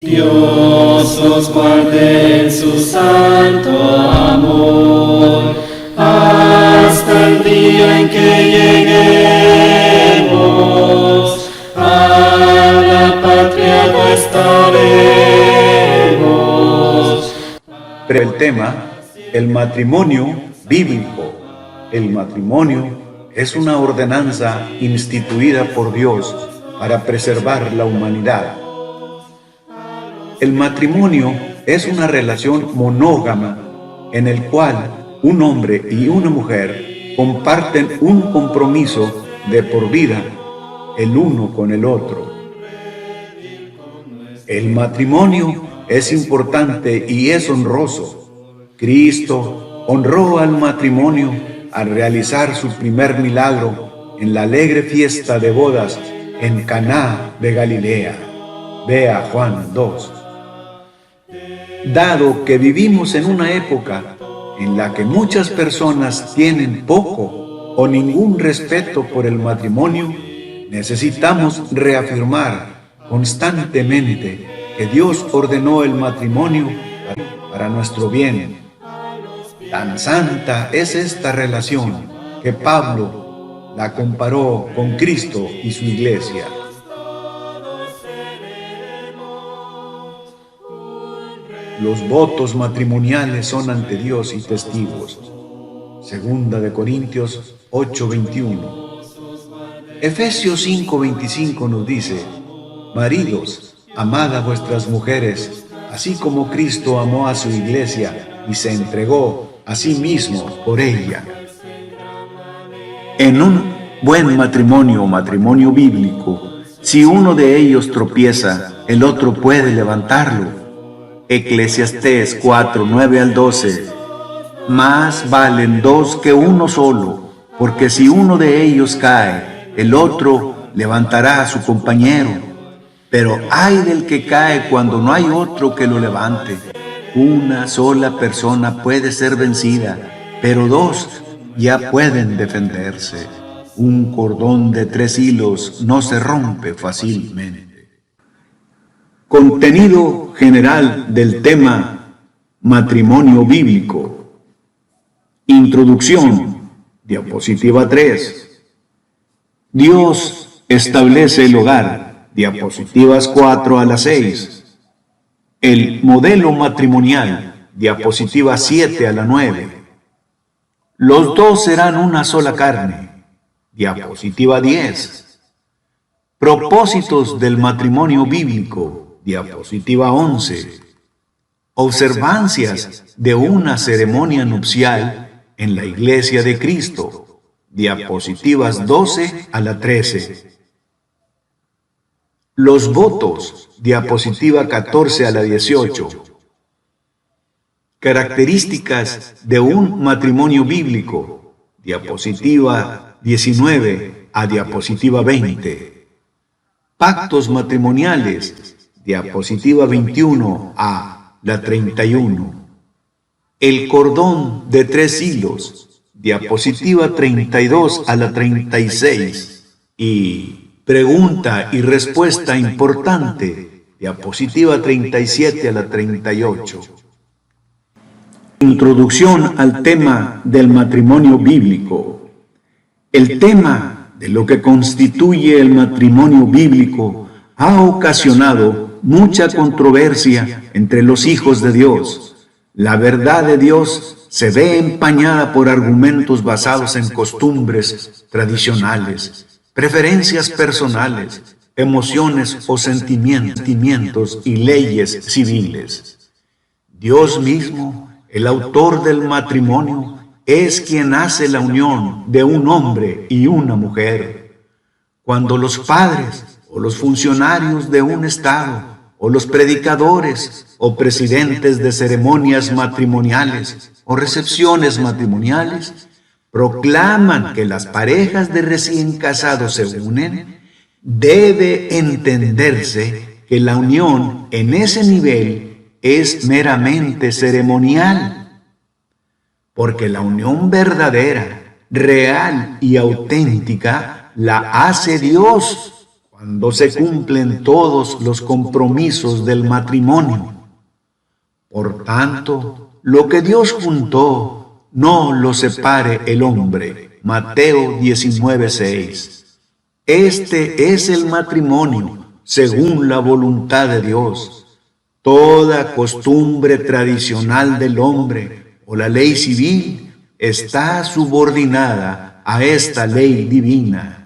Dios los guarde en su santo amor, hasta el día en que lleguemos a la patria nuestra estaremos. Pero el tema, el matrimonio bíblico. El matrimonio es una ordenanza instituida por Dios para preservar la humanidad. El matrimonio es una relación monógama en el cual un hombre y una mujer comparten un compromiso de por vida el uno con el otro. El matrimonio es importante y es honroso. Cristo honró al matrimonio al realizar su primer milagro en la alegre fiesta de bodas en Caná de Galilea. Vea Juan 2. Dado que vivimos en una época en la que muchas personas tienen poco o ningún respeto por el matrimonio, necesitamos reafirmar constantemente que Dios ordenó el matrimonio para nuestro bien. Tan santa es esta relación que Pablo la comparó con Cristo y su iglesia. Los votos matrimoniales son ante Dios y testigos. Segunda de Corintios 8:21. Efesios 5:25 nos dice: maridos, amad a vuestras mujeres, así como Cristo amó a su iglesia y se entregó a sí mismo por ella. En un buen matrimonio o matrimonio bíblico, si uno de ellos tropieza, el otro puede levantarlo. Eclesiastés 4:9-12. Más valen dos que uno solo, porque si uno de ellos cae, el otro levantará a su compañero. Pero ay del que cae cuando no hay otro que lo levante. Una sola persona puede ser vencida, pero dos ya pueden defenderse. Un cordón de 3 hilos no se rompe fácilmente. Contenido general del tema matrimonio bíblico. Introducción, diapositiva 3. Dios establece el hogar, diapositivas 4-6. El modelo matrimonial, diapositiva 7-9. Los dos serán una sola carne, diapositiva 10. Propósitos del matrimonio bíblico, diapositiva 11. Observancias de una ceremonia nupcial en la Iglesia de Cristo, diapositivas 12-13. Los votos, diapositiva 14-18. Características de un matrimonio bíblico, diapositiva 19-diapositiva 20. Pactos matrimoniales, diapositiva 21-31. El cordón de 3 hilos, diapositiva 32-36. Y pregunta y respuesta importante, diapositiva 37-38. Introducción al tema del matrimonio bíblico. El tema de lo que constituye el matrimonio bíblico ha ocasionado mucha controversia entre los hijos de Dios. La verdad de Dios se ve empañada por argumentos basados en costumbres tradicionales, preferencias personales, emociones o sentimientos y leyes civiles. Dios mismo, el autor del matrimonio, es quien hace la unión de un hombre y una mujer. Cuando los padres o los funcionarios de un estado, o los predicadores o presidentes de ceremonias matrimoniales o recepciones matrimoniales proclaman que las parejas de recién casados se unen, debe entenderse que la unión en ese nivel es meramente ceremonial, porque la unión verdadera, real y auténtica la hace Dios cuando se cumplen todos los compromisos del matrimonio. Por tanto, lo que Dios juntó, no lo separe el hombre. Mateo 19:6. Este es el matrimonio, según la voluntad de Dios. Toda costumbre tradicional del hombre o la ley civil está subordinada a esta ley divina.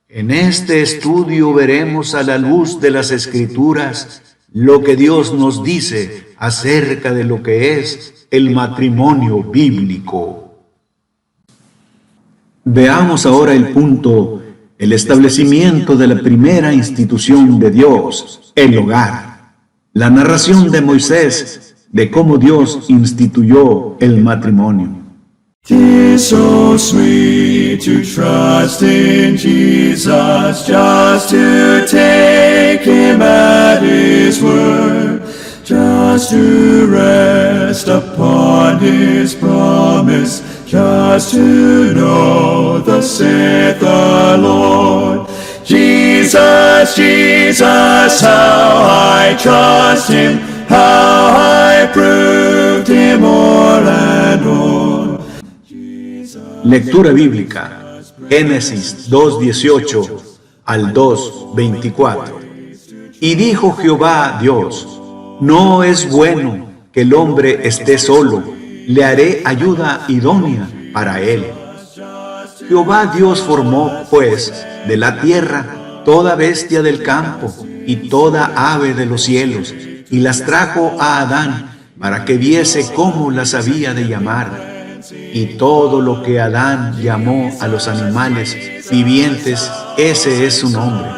En este estudio veremos a la luz de las Escrituras lo que Dios nos dice acerca de lo que es el matrimonio bíblico. Veamos ahora el punto, el establecimiento de la primera institución de Dios, el hogar. La narración de Moisés de cómo Dios instituyó el matrimonio. 'Tis so sweet to trust in Jesus, just to take Him at His word, just to rest upon His promise, just to know thus saith the Lord. Jesus, Jesus, how I trust Him, how I proved Him o'er and o'er. Lectura bíblica, Génesis 2:18 al 2:24. Y dijo Jehová Dios, no es bueno que el hombre esté solo, le haré ayuda idónea para él. Jehová Dios formó, pues, de la tierra toda bestia del campo y toda ave de los cielos, y las trajo a Adán para que viese cómo las había de llamar. Y todo lo que Adán llamó a los animales vivientes, ese es su nombre.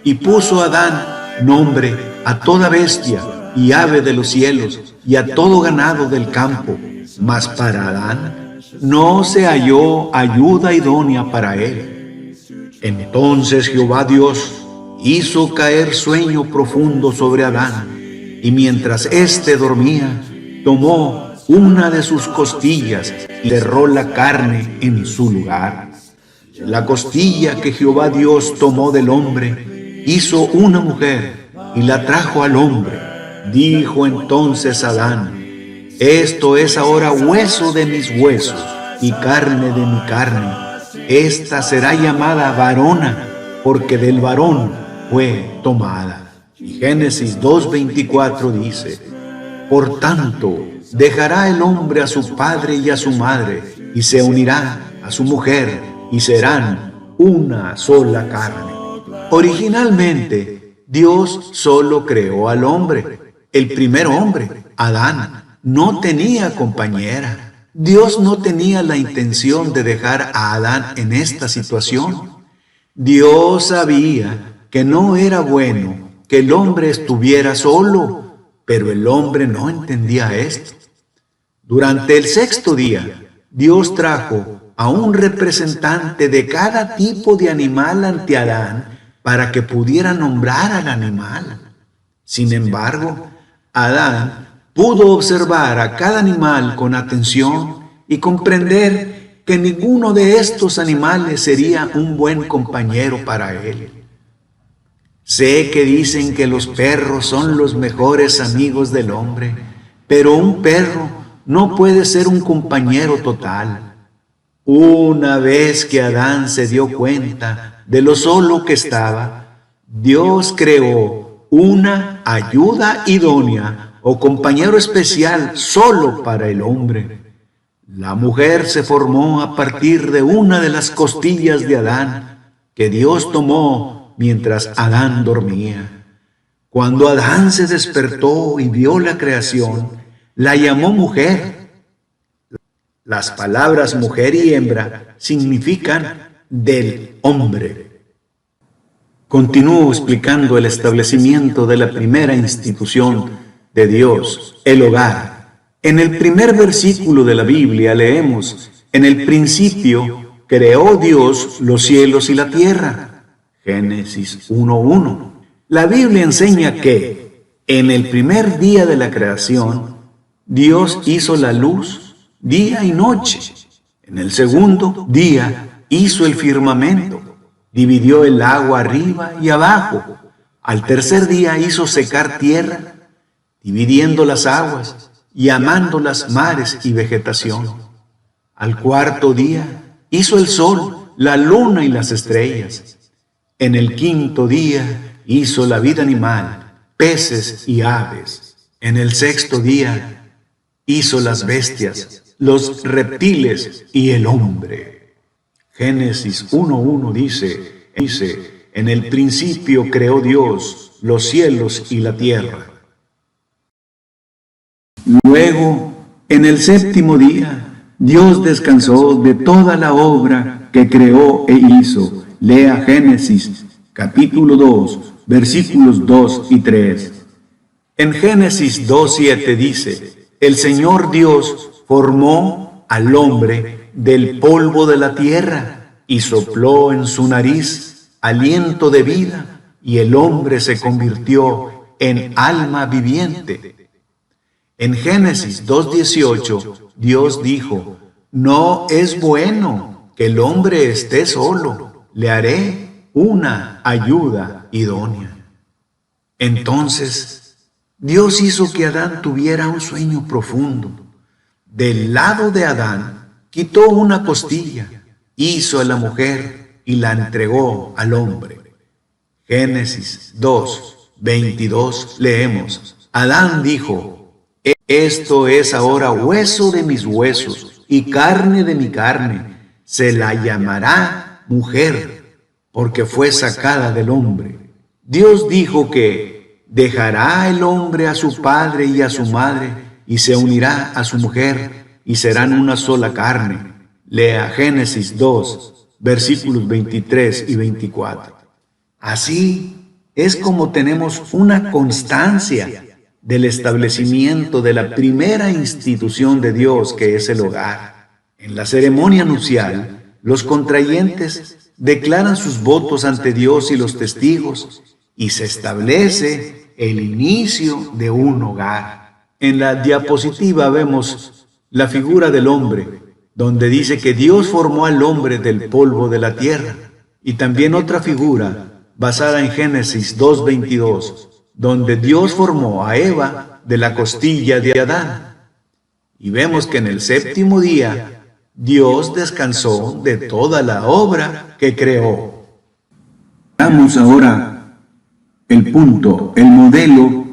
Y puso Adán nombre a toda bestia y ave de los cielos y a todo ganado del campo. Mas para Adán no se halló ayuda idónea para él. Entonces Jehová Dios hizo caer sueño profundo sobre Adán, y mientras éste dormía, tomó una de sus costillas y cerró la carne en su lugar. La costilla que Jehová Dios tomó del hombre, hizo una mujer y la trajo al hombre. Dijo entonces Adán, esto es ahora hueso de mis huesos y carne de mi carne. Esta será llamada varona, porque del varón fue tomada. Y Génesis 2:24 dice, por tanto, dejará el hombre a su padre y a su madre, y se unirá a su mujer, y serán una sola carne. Originalmente, Dios solo creó al hombre. El primer hombre, Adán, no tenía compañera. Dios no tenía la intención de dejar a Adán en esta situación. Dios sabía que no era bueno que el hombre estuviera solo, pero el hombre no entendía esto. Durante el sexto día, Dios trajo a un representante de cada tipo de animal ante Adán para que pudiera nombrar al animal. Sin embargo, Adán pudo observar a cada animal con atención y comprender que ninguno de estos animales sería un buen compañero para él. Sé que dicen que los perros son los mejores amigos del hombre, pero un perro no puede ser un compañero total. Una vez que Adán se dio cuenta de lo solo que estaba, Dios creó una ayuda idónea o compañero especial solo para el hombre. La mujer se formó a partir de una de las costillas de Adán que Dios tomó mientras Adán dormía. Cuando Adán se despertó y vio la creación, la llamó mujer. Las palabras mujer y hembra significan del hombre. Continúo explicando el establecimiento de la primera institución de Dios, el hogar. En el primer versículo de la Biblia leemos, en el principio creó Dios los cielos y la tierra. Génesis 1:1. La Biblia enseña que en el primer día de la creación, Dios hizo la luz, día y noche. En el segundo día hizo el firmamento. dividió el agua arriba y abajo. Al tercer día hizo secar tierra, dividiendo las aguas y amando las mares y vegetación. Al cuarto día hizo el sol, la luna y las estrellas. En el quinto día hizo la vida animal, peces y aves. En el sexto día hizo las bestias, los reptiles y el hombre. Génesis 1:1 dice, en el principio creó Dios los cielos y la tierra. Luego, en el séptimo día, Dios descansó de toda la obra que creó e hizo. Lea Génesis, capítulo 2, versículos 2 y 3. En Génesis 2:7 dice, el Señor Dios formó al hombre del polvo de la tierra y sopló en su nariz aliento de vida, y el hombre se convirtió en alma viviente. En Génesis 2:18, Dios dijo, no es bueno que el hombre esté solo, le haré una ayuda idónea. Entonces, Dios hizo que Adán tuviera un sueño profundo. Del lado de Adán, quitó una costilla, hizo a la mujer y la entregó al hombre. Génesis 2:22 leemos, Adán dijo, esto es ahora hueso de mis huesos y carne de mi carne, se la llamará mujer, porque fue sacada del hombre. Dios dijo que dejará el hombre a su padre y a su madre, y se unirá a su mujer, y serán una sola carne. Lea Génesis 2, versículos 23 y 24. Así es como tenemos una constancia del establecimiento de la primera institución de Dios, que es el hogar. En la ceremonia nupcial, los contrayentes declaran sus votos ante Dios y los testigos, y se establece el inicio de un hogar. En la diapositiva vemos la figura del hombre, donde dice que Dios formó al hombre del polvo de la tierra, y también otra figura basada en Génesis 2:22, donde Dios formó a Eva de la costilla de Adán. Y vemos que en el séptimo día Dios descansó de toda la obra que creó. Veamos ahora el punto, el modelo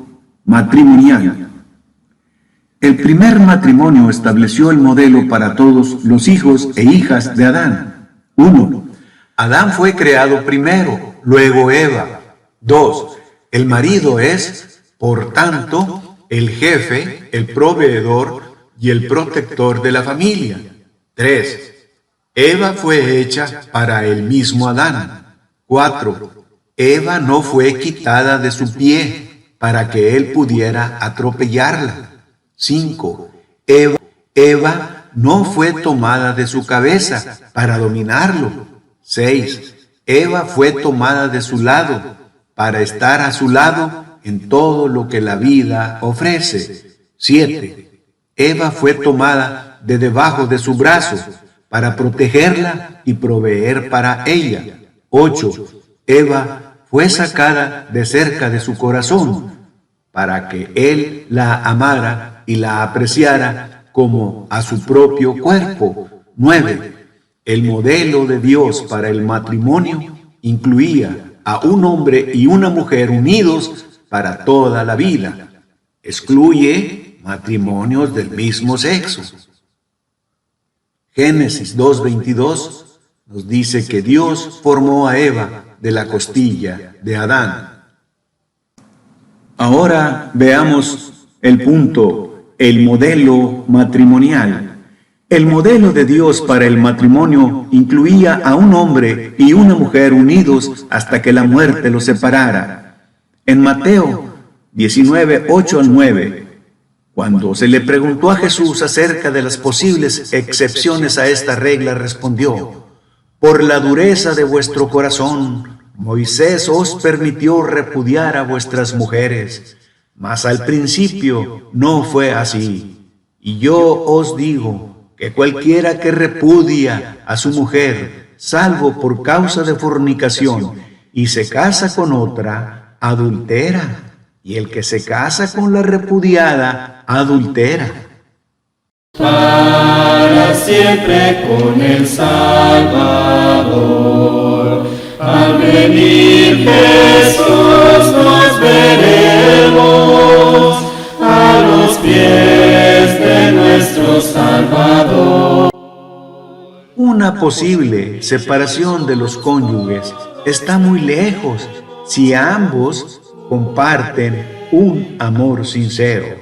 matrimonial. El primer matrimonio estableció el modelo para todos los hijos e hijas de Adán. 1. Adán fue creado primero, luego Eva. 2. El marido es, por tanto, el jefe, el proveedor y el protector de la familia. 3. Eva fue hecha para el mismo Adán. 4. Eva no fue quitada de su pie para que él pudiera atropellarla. 5. Eva no fue tomada de su cabeza para dominarlo. 6. Eva fue tomada de su lado para estar a su lado en todo lo que la vida ofrece. 7. Eva fue tomada de debajo de su brazo para protegerla y proveer para ella. 8. Eva fue sacada de cerca de su corazón para que él la amara y la apreciara como a su propio cuerpo. 9. El modelo de Dios para el matrimonio incluía a un hombre y una mujer unidos para toda la vida. Excluye matrimonios del mismo sexo. Génesis 2:22 nos dice que Dios formó a Eva de la costilla de Adán. Ahora veamos el punto, el modelo matrimonial. El modelo de Dios para el matrimonio incluía a un hombre y una mujer unidos hasta que la muerte los separara. En Mateo 19:8-9, cuando se le preguntó a Jesús acerca de las posibles excepciones a esta regla, respondió, por la dureza de vuestro corazón, Moisés os permitió repudiar a vuestras mujeres, mas al principio no fue así. Y yo os digo que cualquiera que repudia a su mujer, salvo por causa de fornicación, y se casa con otra, adultera, y el que se casa con la repudiada, adultera. Para siempre con el Salvador, al venir Jesús nos veremos a los pies de nuestro Salvador. Una posible separación de los cónyuges está muy lejos si ambos comparten un amor sincero.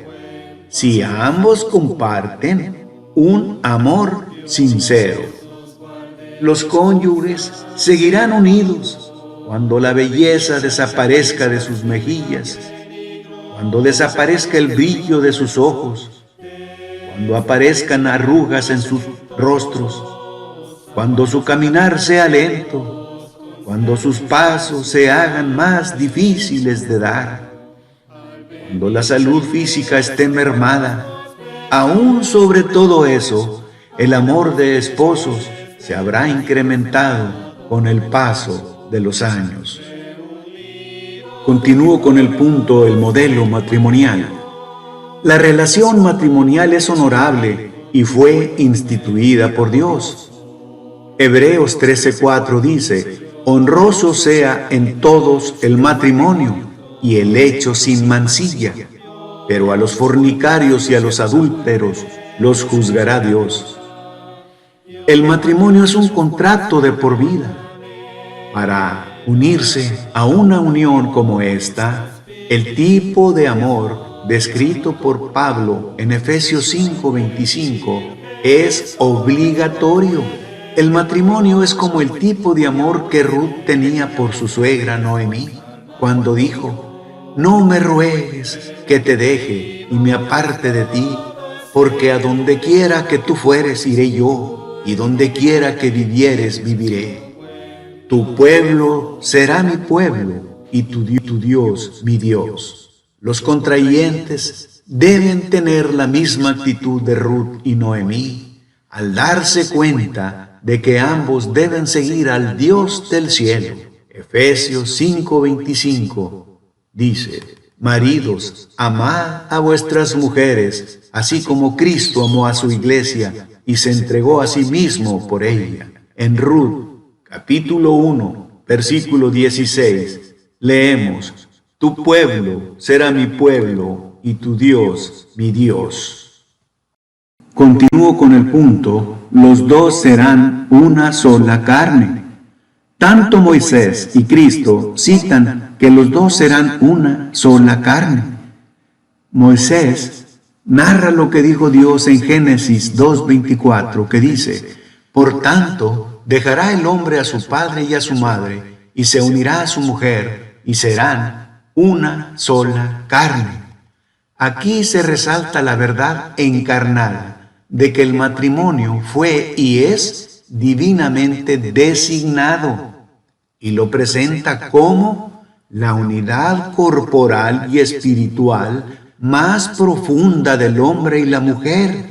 Si ambos comparten un amor sincero, los cónyuges seguirán unidos cuando la belleza desaparezca de sus mejillas, cuando desaparezca el brillo de sus ojos, cuando aparezcan arrugas en sus rostros, cuando su caminar sea lento, cuando sus pasos se hagan más difíciles de dar, cuando la salud física esté mermada. Aún sobre todo eso, el amor de esposos se habrá incrementado con el paso de los años. Continúo con el punto, el modelo matrimonial. La relación matrimonial es honorable y fue instituida por Dios. Hebreos 13:4 dice: honroso sea en todos el matrimonio y el hecho sin mancilla, pero a los fornicarios y a los adúlteros los juzgará Dios. El matrimonio es un contrato de por vida. Para unirse a una unión como esta, el tipo de amor descrito por Pablo en Efesios 5:25 es obligatorio. El matrimonio es como el tipo de amor que Ruth tenía por su suegra Noemí, cuando dijo: no me ruegues que te deje y me aparte de ti, porque a donde quiera que tú fueres iré yo, y donde quiera que vivieres viviré. Tu pueblo será mi pueblo, y tu Dios mi Dios. Los contrayentes deben tener la misma actitud de Ruth y Noemí, al darse cuenta de que ambos deben seguir al Dios del cielo. Efesios 5:25 dice: maridos, amad a vuestras mujeres, así como Cristo amó a su iglesia y se entregó a sí mismo por ella. En Ruth, capítulo 1, versículo 16, leemos: tu pueblo será mi pueblo y tu Dios mi Dios. Continúo con el punto, los dos serán una sola carne. Tanto Moisés y Cristo citan que los dos serán una sola carne. Moisés narra lo que dijo Dios en Génesis 2:24, que dice: por tanto, dejará el hombre a su padre y a su madre, y se unirá a su mujer, y serán una sola carne. Aquí se resalta la verdad encarnada de que el matrimonio fue y es divinamente designado, y lo presenta como la unidad corporal y espiritual más profunda del hombre y la mujer,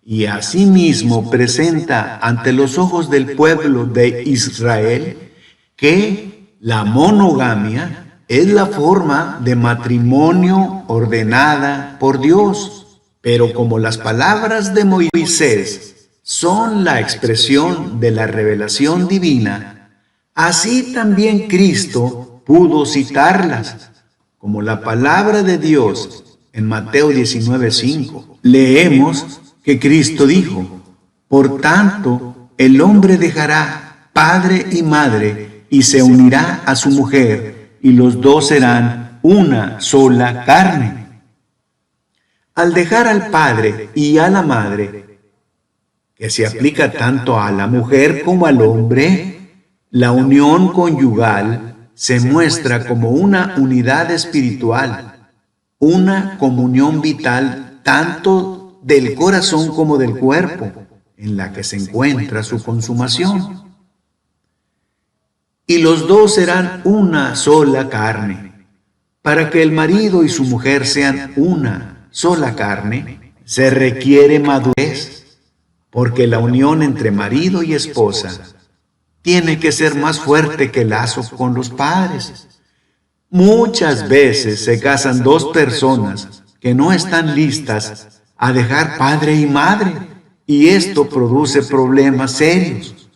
y asimismo presenta ante los ojos del pueblo de Israel que la monogamia es la forma de matrimonio ordenada por Dios. Pero como las palabras de Moisés son la expresión de la revelación divina, así también Cristo pudo citarlas, como la palabra de Dios en Mateo 19:5. Leemos que Cristo dijo: por tanto, el hombre dejará padre y madre y se unirá a su mujer, y los dos serán una sola carne. Al dejar al padre y a la madre, que se aplica tanto a la mujer como al hombre, la unión conyugal se muestra como una unidad espiritual, una comunión vital tanto del corazón como del cuerpo, en la que se encuentra su consumación. Y los dos serán una sola carne. Para que el marido y su mujer sean una sola carne, se requiere madurez, porque la unión entre marido y esposa tiene que ser más fuerte que el lazo con los padres. Muchas veces se casan dos personas que no están listas a dejar padre y madre, y esto produce problemas serios.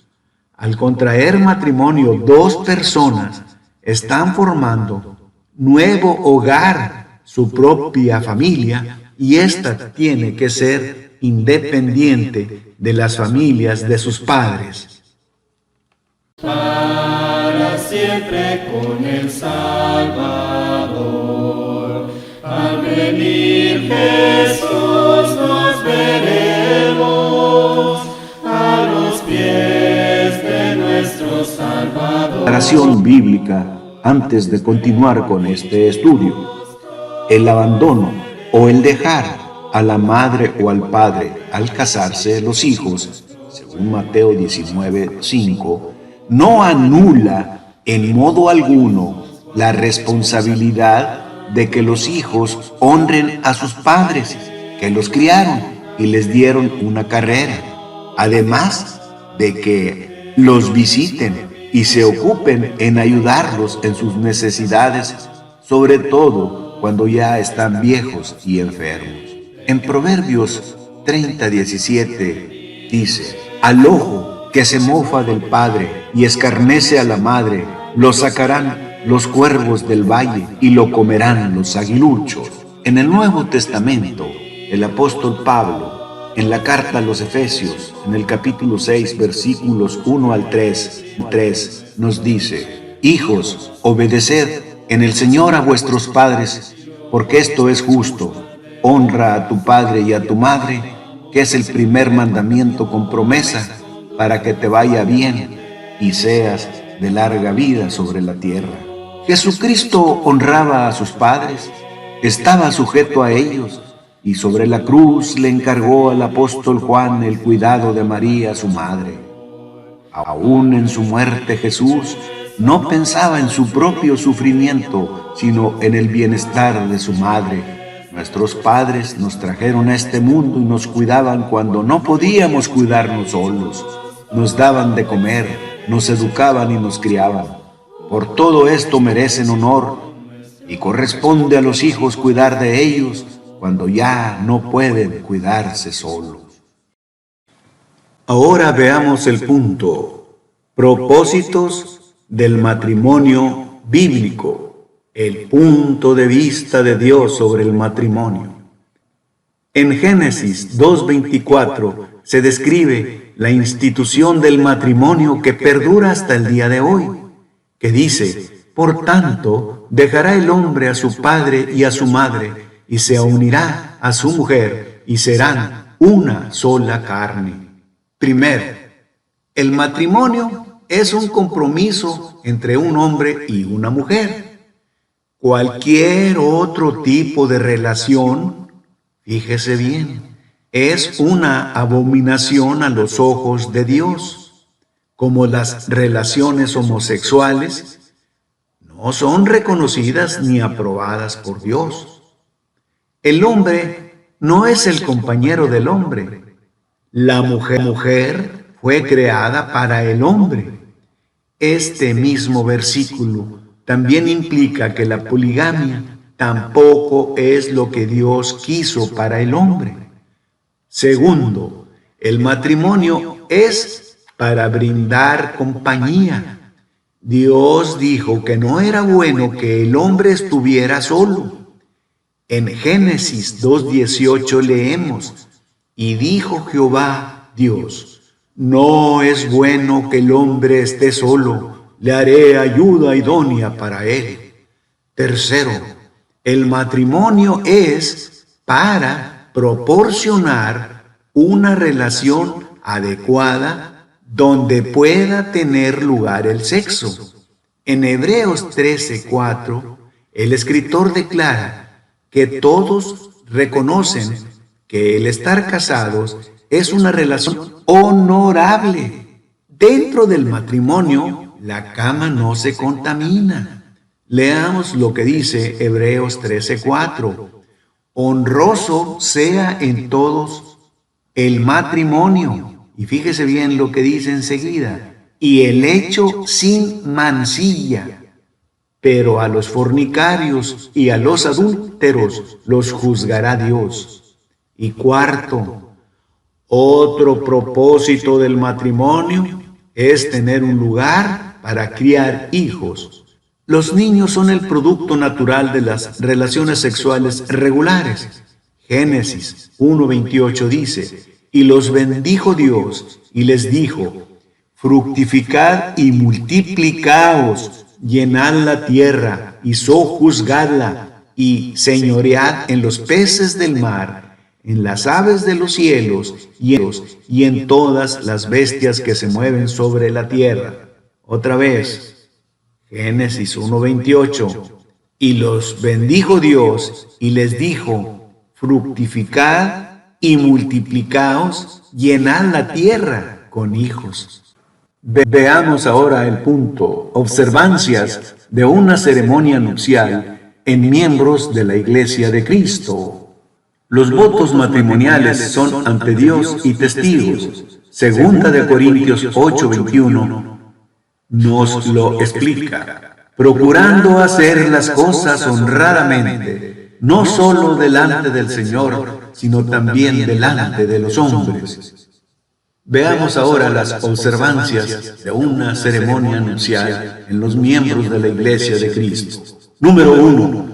Al contraer matrimonio, dos personas están formando nuevo hogar, su propia familia, y esta tiene que ser independiente de las familias de sus padres. Para siempre con el Salvador, al venir Jesús nos veremos a los pies de nuestro Salvador. Declaración bíblica antes de continuar con este estudio. El abandono o el dejar a la madre o al padre al casarse los hijos, según Mateo 19:5, no anula en modo alguno la responsabilidad de que los hijos honren a sus padres, que los criaron y les dieron una carrera, además de que los visiten y se ocupen en ayudarlos en sus necesidades, sobre todo cuando ya están viejos y enfermos. En Proverbios 30:17 dice: al ojo que se mofa del padre y escarnece a la madre, lo sacarán los cuervos del valle y lo comerán los aguiluchos. En el Nuevo Testamento, el apóstol Pablo, en la carta a los Efesios, en el capítulo 6, versículos 1 al 3, nos dice: hijos, obedeced en el Señor a vuestros padres, porque esto es justo. Honra a tu padre y a tu madre, que es el primer mandamiento con promesa, para que te vaya bien y seas de larga vida sobre la tierra. Jesucristo honraba a sus padres, estaba sujeto a ellos, y sobre la cruz le encargó al apóstol Juan el cuidado de María, su madre. Aún en su muerte, Jesús no pensaba en su propio sufrimiento, sino en el bienestar de su madre. Nuestros padres nos trajeron a este mundo y nos cuidaban cuando no podíamos cuidarnos solos. Nos daban de comer, nos educaban y nos criaban. Por todo esto merecen honor, y corresponde a los hijos cuidar de ellos cuando ya no pueden cuidarse solos. Ahora veamos el punto: propósitos del matrimonio bíblico. El punto de vista de Dios sobre el matrimonio. En Génesis 2:24 se describe la institución del matrimonio que perdura hasta el día de hoy, que dice: por tanto, dejará el hombre a su padre y a su madre, y se unirá a su mujer, y serán una sola carne. Primero, el matrimonio es un compromiso entre un hombre y una mujer. Cualquier otro tipo de relación, fíjese bien, es una abominación a los ojos de Dios, como las relaciones homosexuales no son reconocidas ni aprobadas por Dios. El hombre no es el compañero del hombre. La mujer fue creada para el hombre. Este mismo versículo también implica que la poligamia tampoco es lo que Dios quiso para el hombre. Segundo, el matrimonio es para brindar compañía. Dios dijo que no era bueno que el hombre estuviera solo. En Génesis 2:18 leemos: y dijo Jehová Dios: no es bueno que el hombre esté solo, le haré ayuda idónea para él. Tercero, el matrimonio es para proporcionar una relación adecuada donde pueda tener lugar el sexo. En Hebreos 13:4, el escritor declara que todos reconocen que el estar casados es una relación honorable. Dentro del matrimonio, la cama no se contamina. Leamos lo que dice Hebreos 13:4. Honroso sea en todos el matrimonio. Y fíjese bien lo que dice enseguida: y el hecho sin mancilla. Pero a los fornicarios y a los adúlteros los juzgará Dios. Y cuarto, otro propósito del matrimonio es tener un lugar para criar hijos. Los niños son el producto natural de las relaciones sexuales regulares. Génesis 1:28 dice, y los bendijo Dios y les dijo, fructificad y multiplicaos, llenad la tierra y sojuzgadla y señoread en los peces del mar, en las aves de los cielos y en todas las bestias que se mueven sobre la tierra. Otra vez, Génesis 1:28, y los bendijo Dios y les dijo, fructificad y multiplicaos, llenad la tierra con hijos. Veamos ahora el punto, observancias de una ceremonia nupcial en miembros de la Iglesia de Cristo. Los votos matrimoniales son ante Dios y testigos. Segunda de Corintios 8:21 nos lo explica, procurando hacer las cosas honradamente, no solo delante del Señor, sino también delante de los hombres. Veamos ahora las observancias de una ceremonia nupcial en los miembros de la Iglesia de Cristo. Número 1.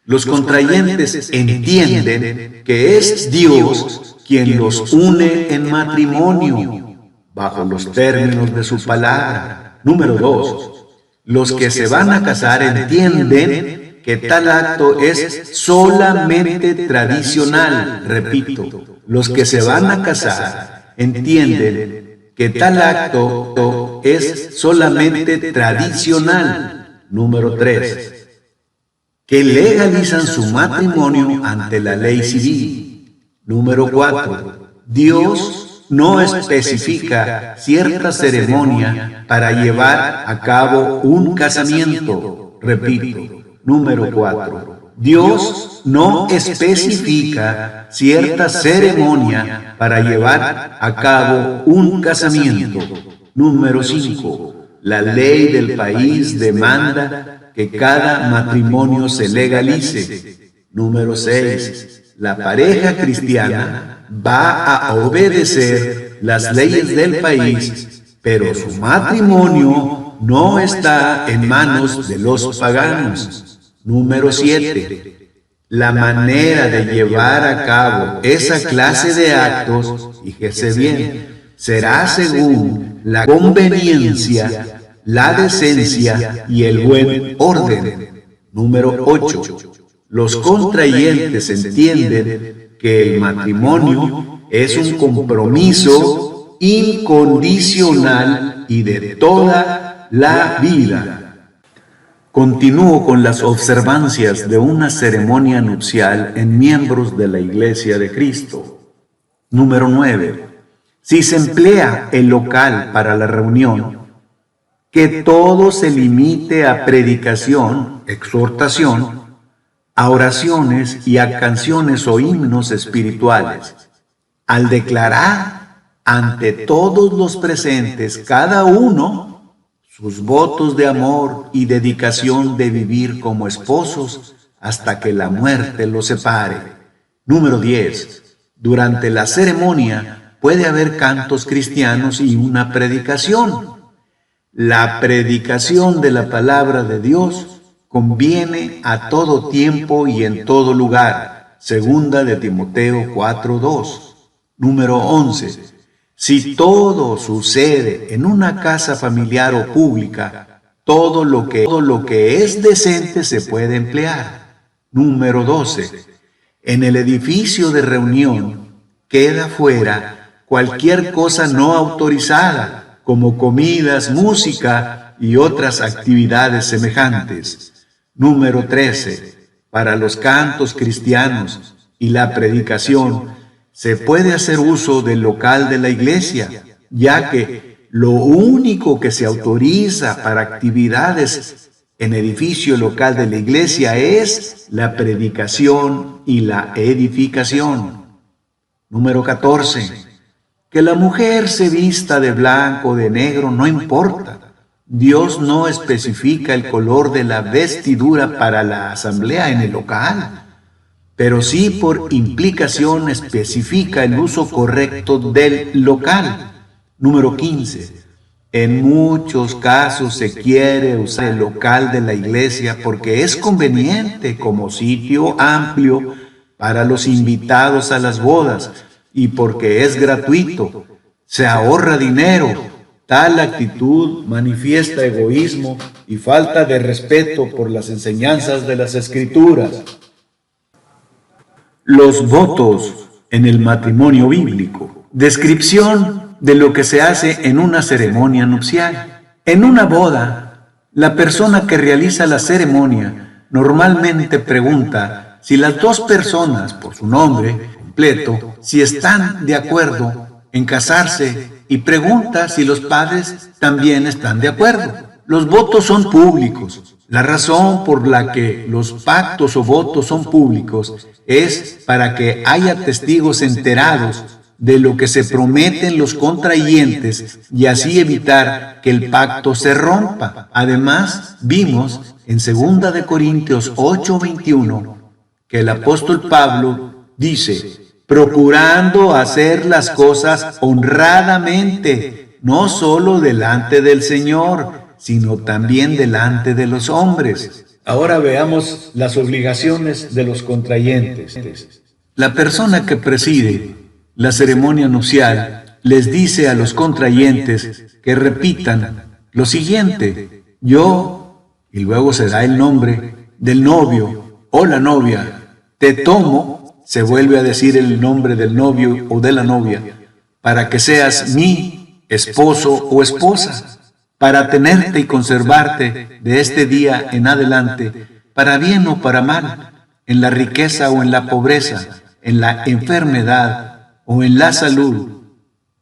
Los contrayentes entienden que es Dios quien los une en matrimonio, bajo los términos de su palabra. Número 2. Los que se van a casar entienden que tal acto es solamente tradicional. Repito, los que se van a casar entienden que tal acto es solamente tradicional. Número 3. Que legalizan su matrimonio ante la ley civil. Número 4. Dios no especifica cierta ceremonia para llevar a cabo un casamiento. Repito, número 4. Dios no especifica cierta ceremonia para llevar a cabo un casamiento. Número 5. La ley del país demanda que cada matrimonio se legalice. Número 6. La pareja cristiana va a obedecer las leyes del país, pero su matrimonio no está en manos de los paganos. Número 7. La manera de llevar a cabo esa clase de actos, fíjese bien, será según la conveniencia, la decencia y el buen orden. Número 8. Los contrayentes entienden que el matrimonio es un compromiso incondicional y de toda la vida. Continúo con las observancias de una ceremonia nupcial en miembros de la Iglesia de Cristo. Número 9. Si se emplea el local para la reunión, que todo se limite a predicación, exhortación, a oraciones y a canciones o himnos espirituales. Al declarar ante todos los presentes cada uno sus votos de amor y dedicación de vivir como esposos hasta que la muerte los separe. Número 10. Durante la ceremonia puede haber cantos cristianos y una predicación. La predicación de la palabra de Dios conviene a todo tiempo y en todo lugar. Segunda de Timoteo 4:2. Número 11. Si todo sucede en una casa familiar o pública, todo lo que es decente se puede emplear. Número 12. En el edificio de reunión queda fuera cualquier cosa no autorizada, como comidas, música y otras actividades semejantes. Número 13. Para los cantos cristianos y la predicación se puede hacer uso del local de la iglesia, ya que lo único que se autoriza para actividades en edificio local de la iglesia es la predicación y la edificación. Número 14. Que la mujer se vista de blanco o de negro no importa. Dios no especifica el color de la vestidura para la asamblea en el local, pero sí por implicación especifica el uso correcto del local. Número 15. En muchos casos se quiere usar el local de la iglesia porque es conveniente como sitio amplio para los invitados a las bodas y porque es gratuito. Se ahorra dinero. Tal actitud manifiesta egoísmo y falta de respeto por las enseñanzas de las Escrituras. Los votos en el matrimonio bíblico. Descripción de lo que se hace en una ceremonia nupcial. En una boda, la persona que realiza la ceremonia normalmente pregunta si las dos personas, por su nombre completo, si están de acuerdo en casarse y pregunta si los padres también están de acuerdo. Los votos son públicos. La razón por la que los pactos o votos son públicos es para que haya testigos enterados de lo que se prometen los contrayentes y así evitar que el pacto se rompa. Además, vimos en 2 de Corintios 8:21 que el apóstol Pablo dice: procurando hacer las cosas honradamente, no solo delante del Señor, sino también delante de los hombres. Ahora veamos las obligaciones de los contrayentes. La persona que preside la ceremonia nupcial les dice a los contrayentes que repitan lo siguiente: yo, y luego se da el nombre del novio o la novia, te tomo, se vuelve a decir el nombre del novio o de la novia, para que seas mi esposo o esposa, para tenerte y conservarte de este día en adelante, para bien o para mal, en la riqueza o en la pobreza, en la enfermedad o en la salud.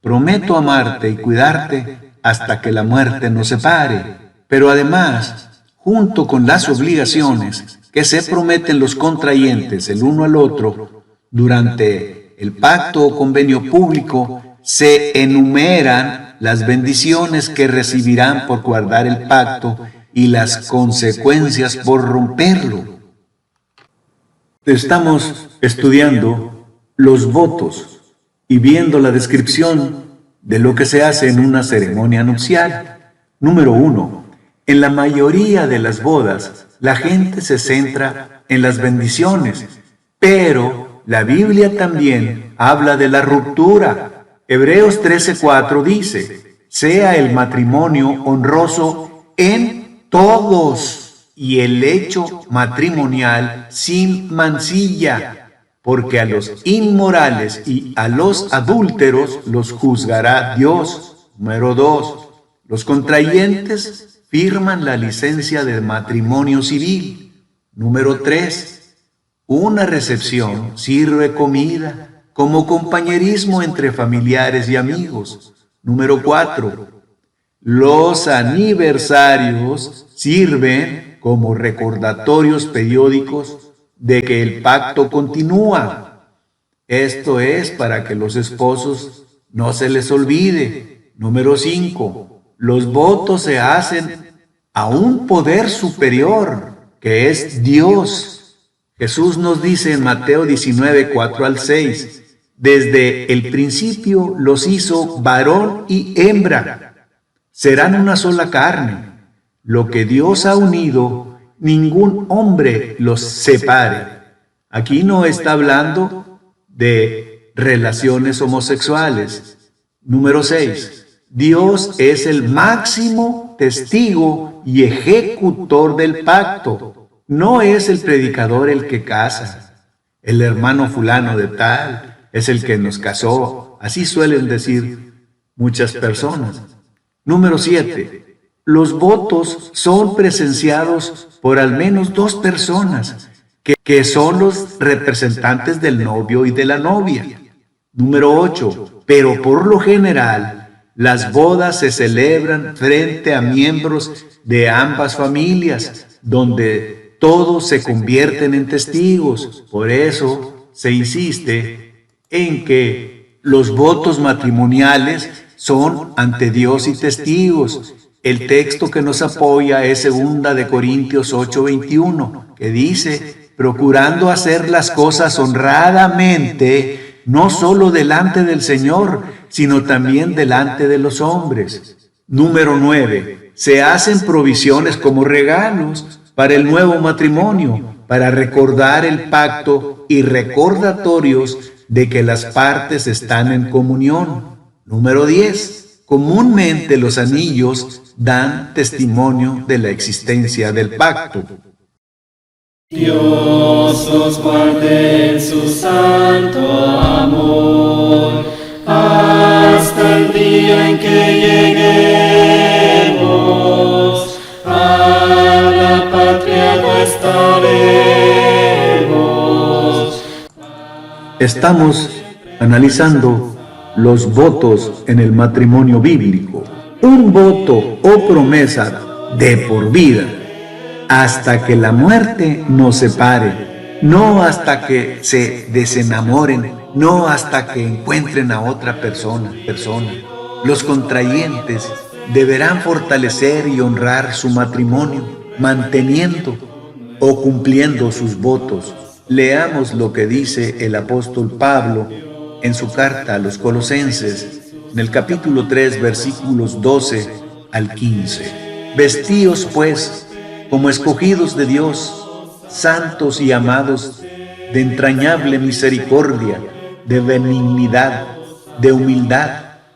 Prometo amarte y cuidarte hasta que la muerte nos separe. Pero además, junto con las obligaciones que se prometen los contrayentes el uno al otro, durante el pacto o convenio público, se enumeran las bendiciones que recibirán por guardar el pacto y las consecuencias por romperlo. Estamos estudiando los votos y viendo la descripción de lo que se hace en una ceremonia nupcial. Número 1. En la mayoría de las bodas, la gente se centra en las bendiciones, pero la Biblia también habla de la ruptura. Hebreos 13:4 dice: sea el matrimonio honroso en todos y el hecho matrimonial sin mancilla, porque a los inmorales y a los adúlteros los juzgará Dios. Número 2. Los contrayentes firman la licencia de matrimonio civil. Número 3. Una recepción sirve comida como compañerismo entre familiares y amigos. Número 4. Los aniversarios sirven como recordatorios periódicos de que el pacto continúa. Esto es para que los esposos no se les olvide. Número 5. Los votos se hacen a un poder superior, que es Dios. Jesús nos dice en Mateo 19:4-6, desde el principio los hizo varón y hembra. Serán una sola carne. Lo que Dios ha unido, ningún hombre los separe. Aquí no está hablando de relaciones homosexuales. Número 6. Dios es el máximo testigo y ejecutor del pacto. No es el predicador el que casa. El hermano fulano de tal es el que nos casó. Así suelen decir muchas personas. Número 7. Los votos son presenciados por al menos 2 personas, que son los representantes del novio y de la novia. Número 8. Pero por lo general, las bodas se celebran frente a miembros de ambas familias, donde todos se convierten en testigos. Por eso se insiste en que Los votos matrimoniales son ante Dios y testigos. El texto que nos apoya es 2 Corintios 8:21, que dice, procurando hacer las cosas honradamente, no solo delante del Señor, sino también delante de los hombres. Número 9. Se hacen provisiones como regalos para el nuevo matrimonio, para recordar el pacto y recordatorios de que las partes están en comunión. Número 10. Comúnmente los anillos dan testimonio de la existencia del pacto. Dios os guarde en su santo amor, hasta el día en que lleguemos a la patria nuestra. Estamos analizando los votos en el matrimonio bíblico. Un voto o promesa de por vida, hasta que la muerte nos separe, no hasta que se desenamoren, no hasta que encuentren a otra persona. Los contrayentes deberán fortalecer y honrar su matrimonio, manteniendo o cumpliendo sus votos. Leamos lo que dice el apóstol Pablo en su carta a los Colosenses, en el capítulo 3, versículos 12 al 15. Vestíos, pues, como escogidos de Dios, santos y amados, de entrañable misericordia, de benignidad, de humildad,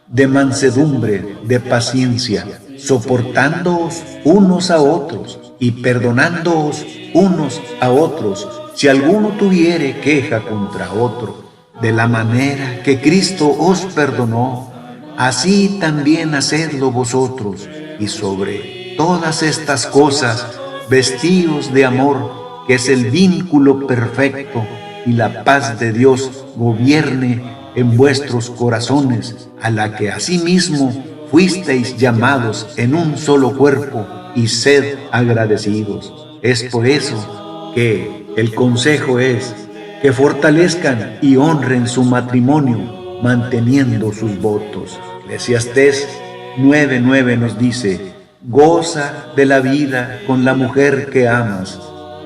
de mansedumbre, de paciencia, soportándoos unos a otros y perdonándoos unos a otros, si alguno tuviere queja contra otro. De la manera que Cristo os perdonó, así también hacedlo vosotros. Y sobre todas estas cosas, vestíos de amor, que es el vínculo perfecto, y la paz de Dios gobierne en vuestros corazones, a la que asimismo fuisteis llamados en un solo cuerpo, y sed agradecidos. Es por eso que el consejo es que fortalezcan y honren su matrimonio, manteniendo sus votos. Eclesiastés 9:9 nos dice, goza de la vida con la mujer que amas,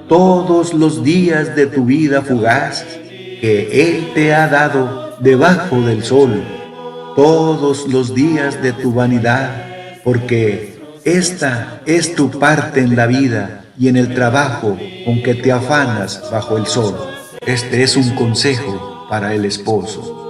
todos los días de tu vida fugaz, que Él te ha dado debajo del sol, todos los días de tu vanidad, porque esta es tu parte en la vida y en el trabajo con que te afanas bajo el sol. Este es un consejo para el esposo.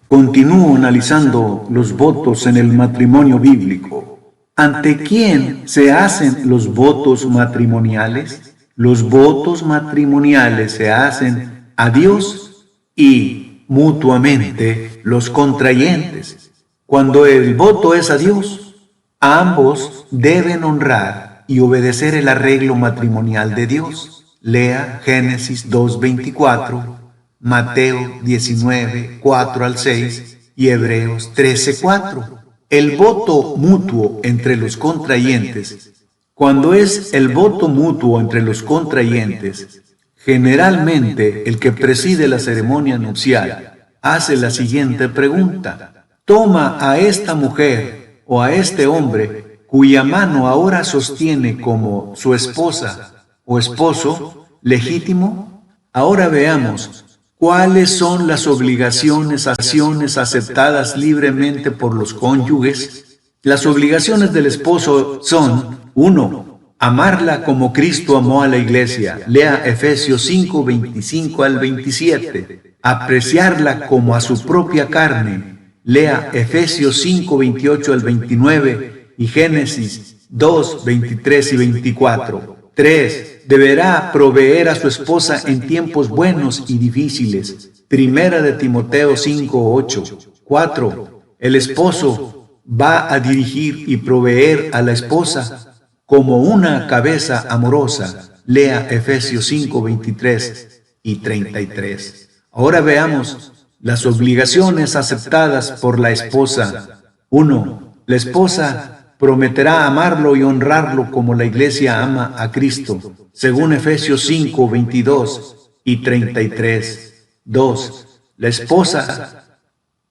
Continúo analizando los votos en el matrimonio bíblico. ¿Ante quién se hacen los votos matrimoniales? Los votos matrimoniales se hacen a Dios y mutuamente los contrayentes. Cuando el voto es a Dios, ambos deben honrar y obedecer el arreglo matrimonial de Dios. Lea Génesis 2:24, Mateo 19:4 al 6 y Hebreos 13:4. El voto mutuo entre los contrayentes. Cuando es el voto mutuo entre los contrayentes, generalmente el que preside la ceremonia nupcial hace la siguiente pregunta. Toma a esta mujer o a este hombre cuya mano ahora sostiene como su esposa o esposo legítimo. Ahora veamos cuáles son las obligaciones, acciones aceptadas libremente por los cónyuges. Las obligaciones del esposo son: 1. Amarla como Cristo amó a la iglesia. Lea Efesios 5:25 al 27. Apreciarla como a su propia carne. Lea Efesios 5:28 al 29 y Génesis 2:23 y 24. 3. Deberá proveer a su esposa en tiempos buenos y difíciles. Primera de Timoteo 5:8. 4. El esposo va a dirigir y proveer a la esposa como una cabeza amorosa. Lea Efesios 5:23 y 33. Ahora veamos las obligaciones aceptadas por la esposa. 1. La esposa prometerá amarlo y honrarlo como la Iglesia ama a Cristo, según Efesios 5, 22 y 33. 2. La esposa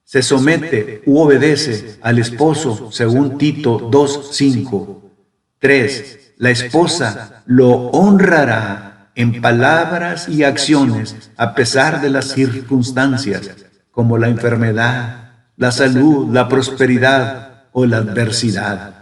se somete u obedece al esposo, según Tito 2, 5. 3. La esposa lo honrará en palabras y acciones a pesar de las circunstancias, como la enfermedad, la salud, la prosperidad o la adversidad.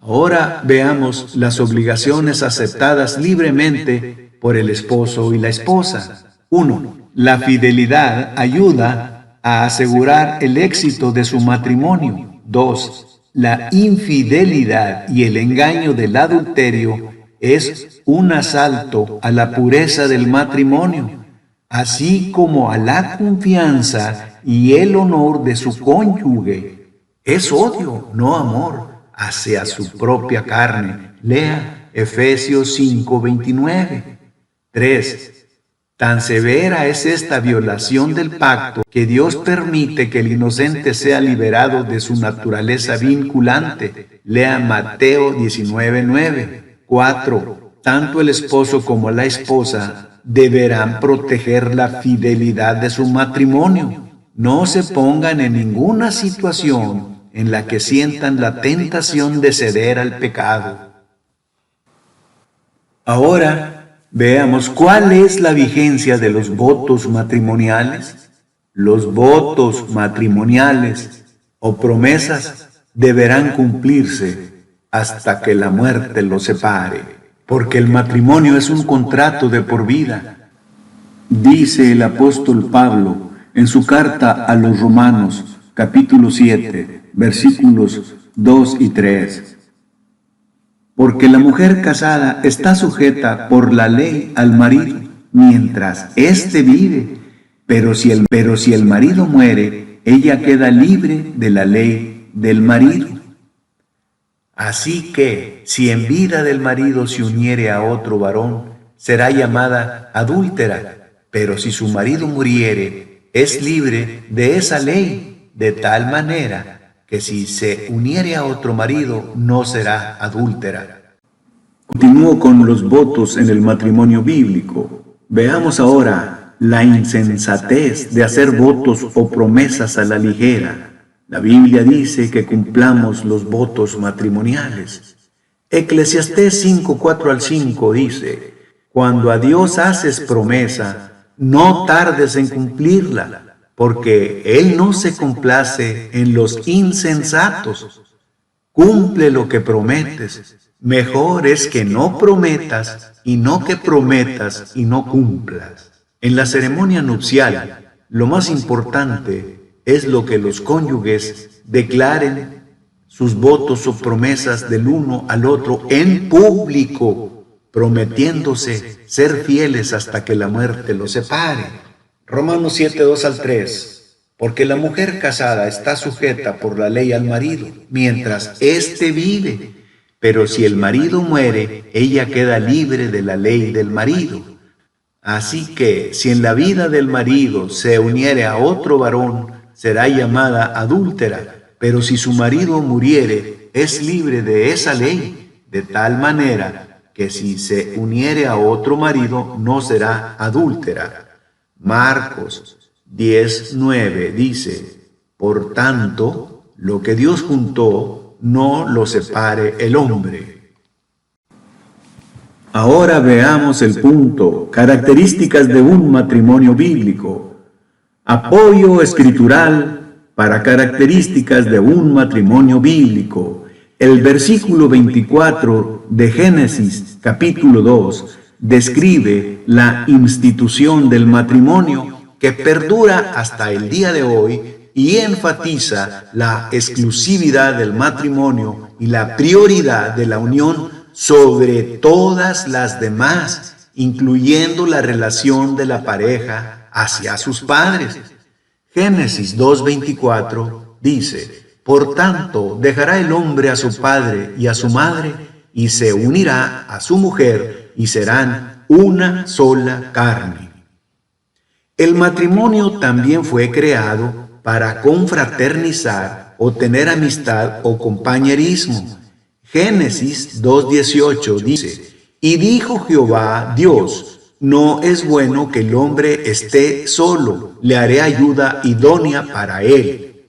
Ahora veamos las obligaciones aceptadas libremente por el esposo y la esposa. 1. La fidelidad ayuda a asegurar el éxito de su matrimonio. 2. La infidelidad y el engaño del adulterio es un asalto a la pureza del matrimonio, así como a la confianza y el honor de su cónyuge. Es odio, no amor, hacia su propia carne. Lea Efesios 5, 29. 3. Tan severa es esta violación del pacto que Dios permite que el inocente sea liberado de su naturaleza vinculante. Lea Mateo 19, 9. 4. Tanto el esposo como la esposa deberán proteger la fidelidad de su matrimonio. No se pongan en ninguna situación en la que sientan la tentación de ceder al pecado. Ahora veamos cuál es la vigencia de los votos matrimoniales. Los votos matrimoniales o promesas deberán cumplirse hasta que la muerte los separe, porque el matrimonio es un contrato de por vida. Dice el apóstol Pablo en su carta a los Romanos, capítulo 7, versículos 2 y 3. Porque la mujer casada está sujeta por la ley al marido, mientras éste vive, pero si el marido muere, ella queda libre de la ley del marido. Así que, si en vida del marido se uniere a otro varón, será llamada adúltera, pero si su marido muriere, es libre de esa ley, de tal manera que si se uniere a otro marido, no será adúltera. Continúo con los votos en el matrimonio bíblico. Veamos ahora la insensatez de hacer votos o promesas a la ligera. La Biblia dice que cumplamos los votos matrimoniales. Eclesiastés 5, 4 al 5 dice: cuando a Dios haces promesa, no tardes en cumplirla, porque Él no se complace en los insensatos. Cumple lo que prometes. Mejor es que no prometas y no que prometas y no cumplas. En la ceremonia nupcial, lo más importante es lo que los cónyuges declaren sus votos o promesas del uno al otro en público, prometiéndose ser fieles hasta que la muerte los separe. Romanos 7, 2 al 3. Porque la mujer casada está sujeta por la ley al marido, mientras éste vive. Pero si el marido muere, ella queda libre de la ley del marido. Así que, si en la vida del marido se uniere a otro varón, será llamada adúltera. Pero si su marido muriere, es libre de esa ley, de tal manera que si se uniere a otro marido, no será adúltera. Marcos 10, 9 dice: por tanto, lo que Dios juntó, no lo separe el hombre. Ahora veamos el punto: características de un matrimonio bíblico. Apoyo escritural para características de un matrimonio bíblico. El versículo 24 de Génesis, capítulo 2, describe la institución del matrimonio que perdura hasta el día de hoy y enfatiza la exclusividad del matrimonio y la prioridad de la unión sobre todas las demás, incluyendo la relación de la pareja hacia sus padres. Génesis 2:24 dice: por tanto, dejará el hombre a su padre y a su madre, y se unirá a su mujer, y serán una sola carne. El matrimonio también fue creado para confraternizar o tener amistad o compañerismo. Génesis 2:18 dice, y dijo Jehová Dios, no es bueno que el hombre esté solo, le haré ayuda idónea para él.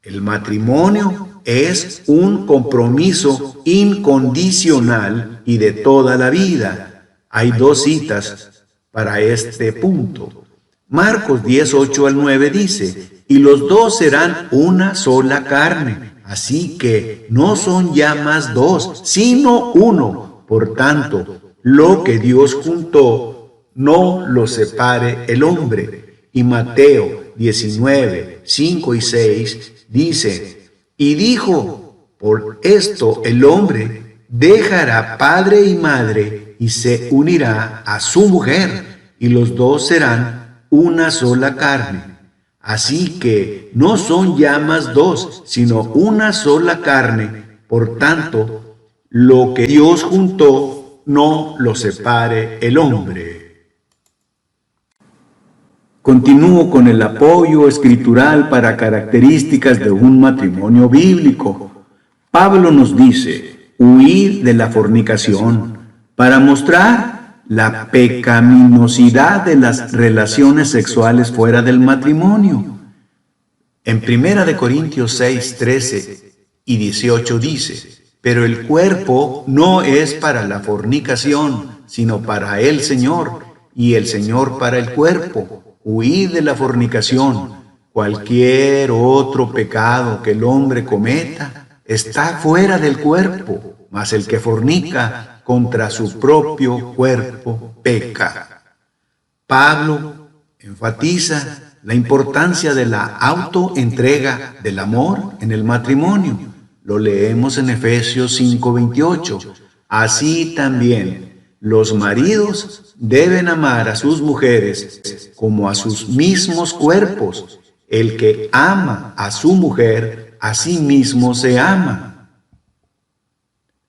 El matrimonio es un compromiso incondicional y de toda la vida. Hay dos citas para este punto. Marcos 10:8-9 dice, y los dos serán una sola carne, así que no son ya más dos, sino uno. Por tanto, lo que Dios juntó, no lo separe el hombre. Y Mateo 19:5-6 dice, y dijo, por esto el hombre dejará padre y madre y se unirá a su mujer, y los dos serán una sola carne. Así que no son ya más dos, sino una sola carne. Por tanto, lo que Dios juntó, no lo separe el hombre. Continúo con el apoyo escritural para características de un matrimonio bíblico. Pablo nos dice, huid de la fornicación, para mostrar la pecaminosidad de las relaciones sexuales fuera del matrimonio. En 1 Corintios 6:13-18 dice, pero el cuerpo no es para la fornicación, sino para el Señor, y el Señor para el cuerpo. Huid de la fornicación. Cualquier otro pecado que el hombre cometa está fuera del cuerpo, mas el que fornica contra su propio cuerpo peca. Pablo enfatiza la importancia de la autoentrega del amor en el matrimonio. Lo leemos en Efesios 5:28. Así también los maridos deben amar a sus mujeres como a sus mismos cuerpos. El que ama a su mujer, a sí mismo se ama.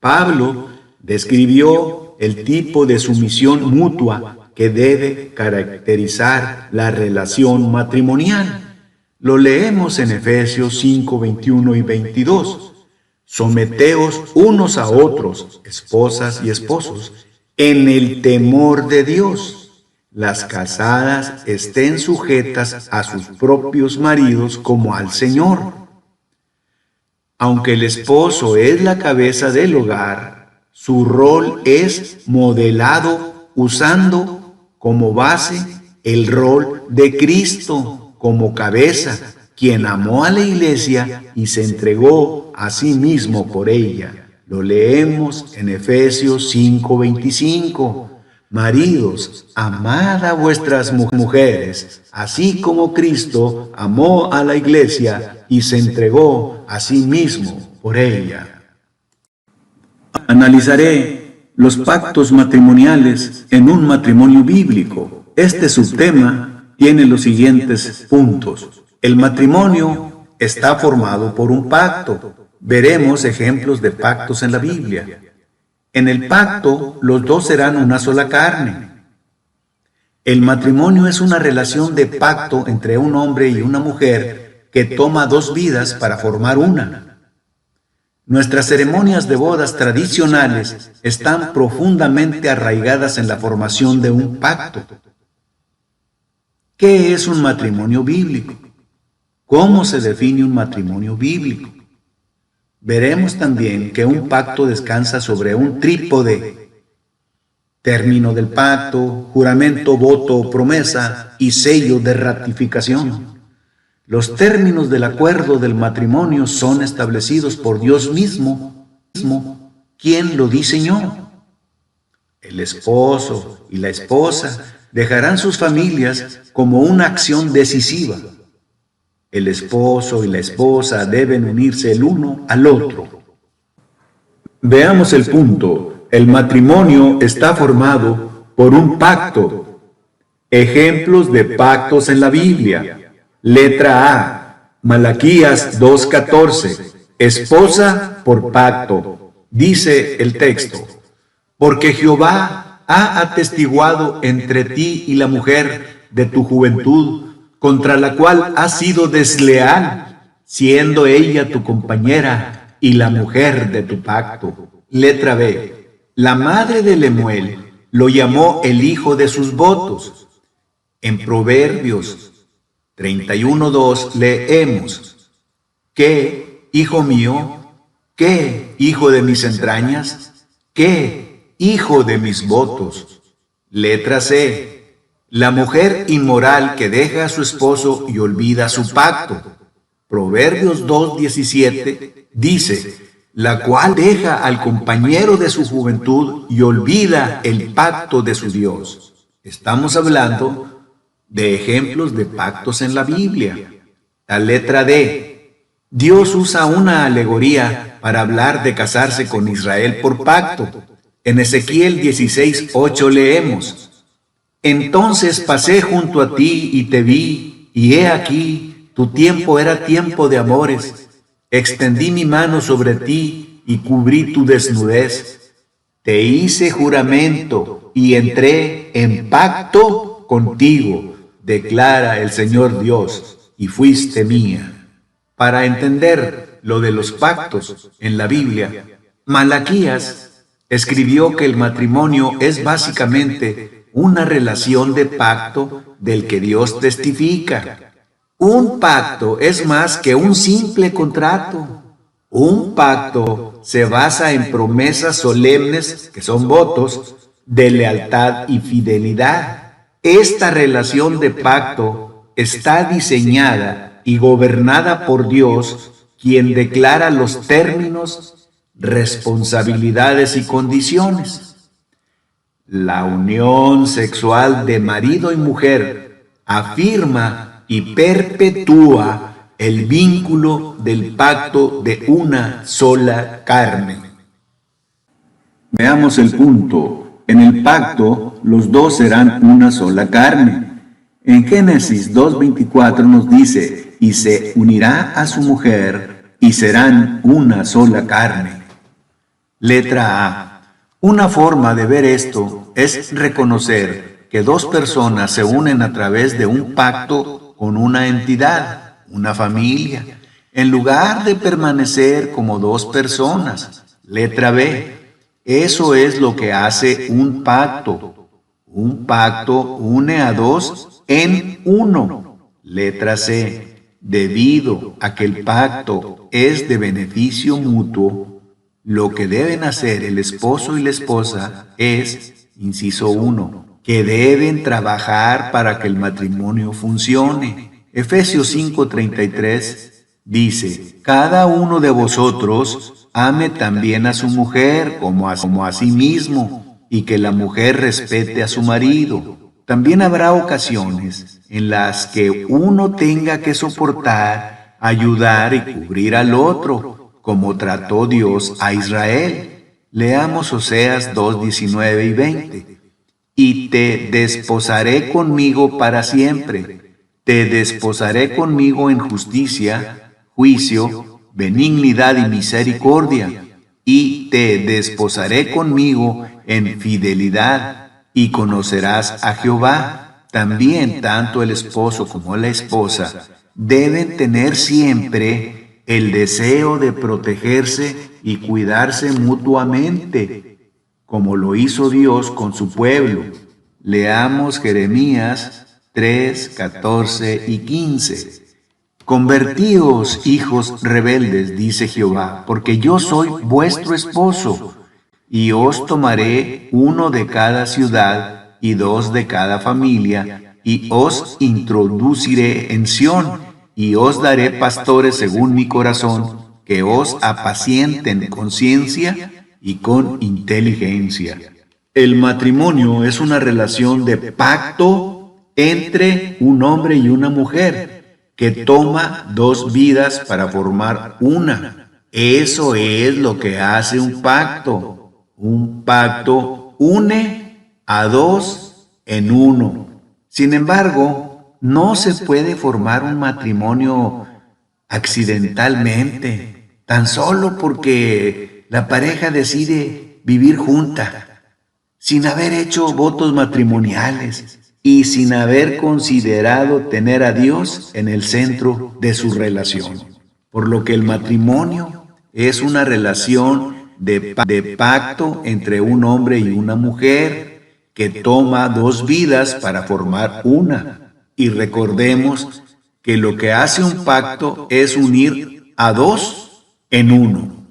Pablo describió el tipo de sumisión mutua que debe caracterizar la relación matrimonial. Lo leemos en Efesios 5:21-22. Someteos unos a otros, esposas y esposos, en el temor de Dios. Las casadas estén sujetas a sus propios maridos como al Señor. Aunque el esposo es la cabeza del hogar, su rol es modelado usando como base el rol de Cristo como cabeza, quien amó a la iglesia y se entregó a sí mismo por ella. Lo leemos en Efesios 5:25. Maridos, amad a vuestras mujeres, así como Cristo amó a la iglesia y se entregó a sí mismo por ella. Analizaré los pactos matrimoniales en un matrimonio bíblico. Este subtema tiene los siguientes puntos. El matrimonio está formado por un pacto. Veremos ejemplos de pactos en la Biblia. En el pacto, los dos serán una sola carne. El matrimonio es una relación de pacto entre un hombre y una mujer que toma dos vidas para formar una. Nuestras ceremonias de bodas tradicionales están profundamente arraigadas en la formación de un pacto. ¿Qué es un matrimonio bíblico? ¿Cómo se define un matrimonio bíblico? Veremos también que un pacto descansa sobre un trípode: término del pacto, juramento, voto, promesa y sello de ratificación. Los términos del acuerdo del matrimonio son establecidos por Dios mismo, quien lo diseñó. El esposo y la esposa dejarán sus familias como una acción decisiva. El esposo y la esposa deben unirse el uno al otro. Veamos el punto. El matrimonio está formado por un pacto. Ejemplos de pactos en la Biblia. Letra A, Malaquías 2:14, esposa por pacto. Dice el texto, porque Jehová ha atestiguado entre ti y la mujer de tu juventud, contra la cual has sido desleal, siendo ella tu compañera, y la mujer de tu pacto. Letra B. La madre de Lemuel lo llamó el hijo de sus votos. En Proverbios 31:2 leemos: ¿Qué, hijo mío? ¿Qué, hijo de mis entrañas? ¿Qué, hijo de mis votos? Letra C. La mujer inmoral que deja a su esposo y olvida su pacto. Proverbios 2:17 dice: la cual deja al compañero de su juventud y olvida el pacto de su Dios. Estamos hablando de ejemplos de pactos en la Biblia. La letra D. Dios usa una alegoría para hablar de casarse con Israel por pacto. En Ezequiel 16:8 leemos: entonces pasé junto a ti y te vi, y he aquí, tu tiempo era tiempo de amores. Extendí mi mano sobre ti y cubrí tu desnudez. Te hice juramento y entré en pacto contigo, declara el Señor Dios, y fuiste mía. Para entender lo de los pactos en la Biblia, Malaquías escribió que el matrimonio es básicamente una relación de pacto del que Dios testifica. Un pacto es más que un simple contrato. Un pacto se basa en promesas solemnes, que son votos, de lealtad y fidelidad. Esta relación de pacto está diseñada y gobernada por Dios, quien declara los términos, responsabilidades y condiciones. La unión sexual de marido y mujer afirma y perpetúa el vínculo del pacto de una sola carne. Veamos el punto. En el pacto, los dos serán una sola carne. En Génesis 2:24 nos dice: y se unirá a su mujer, y serán una sola carne. Letra A. Una forma de ver esto es reconocer que dos personas se unen a través de un pacto con una entidad, una familia, en lugar de permanecer como dos personas. Letra B. Eso es lo que hace un pacto. Un pacto une a dos en uno. Letra C. Debido a que el pacto es de beneficio mutuo, lo que deben hacer el esposo y la esposa es, inciso 1, que deben trabajar para que el matrimonio funcione. Efesios 5:33 dice: cada uno de vosotros ame también a su mujer como a sí mismo, y que la mujer respete a su marido. También habrá ocasiones en las que uno tenga que soportar, ayudar y cubrir al otro, como trató Dios a Israel. Leamos Oseas 2:19 y 20. Y te desposaré conmigo para siempre. Te desposaré conmigo en justicia, juicio, benignidad y misericordia. Y te desposaré conmigo en fidelidad, y conocerás a Jehová. También tanto el esposo como la esposa deben tener siempre el deseo de protegerse y cuidarse mutuamente, como lo hizo Dios con su pueblo. Leamos Jeremías 3, 14 y 15. Convertíos, hijos rebeldes, dice Jehová, porque yo soy vuestro esposo, y os tomaré uno de cada ciudad y dos de cada familia, y os introduciré en Sión, y os daré pastores según mi corazón, que os apacienten con ciencia y con inteligencia. El matrimonio es una relación de pacto entre un hombre y una mujer que toma dos vidas para formar una. Eso es lo que hace un pacto. Un pacto une a dos en uno. Sin embargo, no se puede formar un matrimonio accidentalmente, tan solo porque la pareja decide vivir junta, sin haber hecho votos matrimoniales y sin haber considerado tener a Dios en el centro de su relación. Por lo que el matrimonio es una relación de pacto entre un hombre y una mujer que toma dos vidas para formar una. Y recordemos que lo que hace un pacto es unir a dos en uno.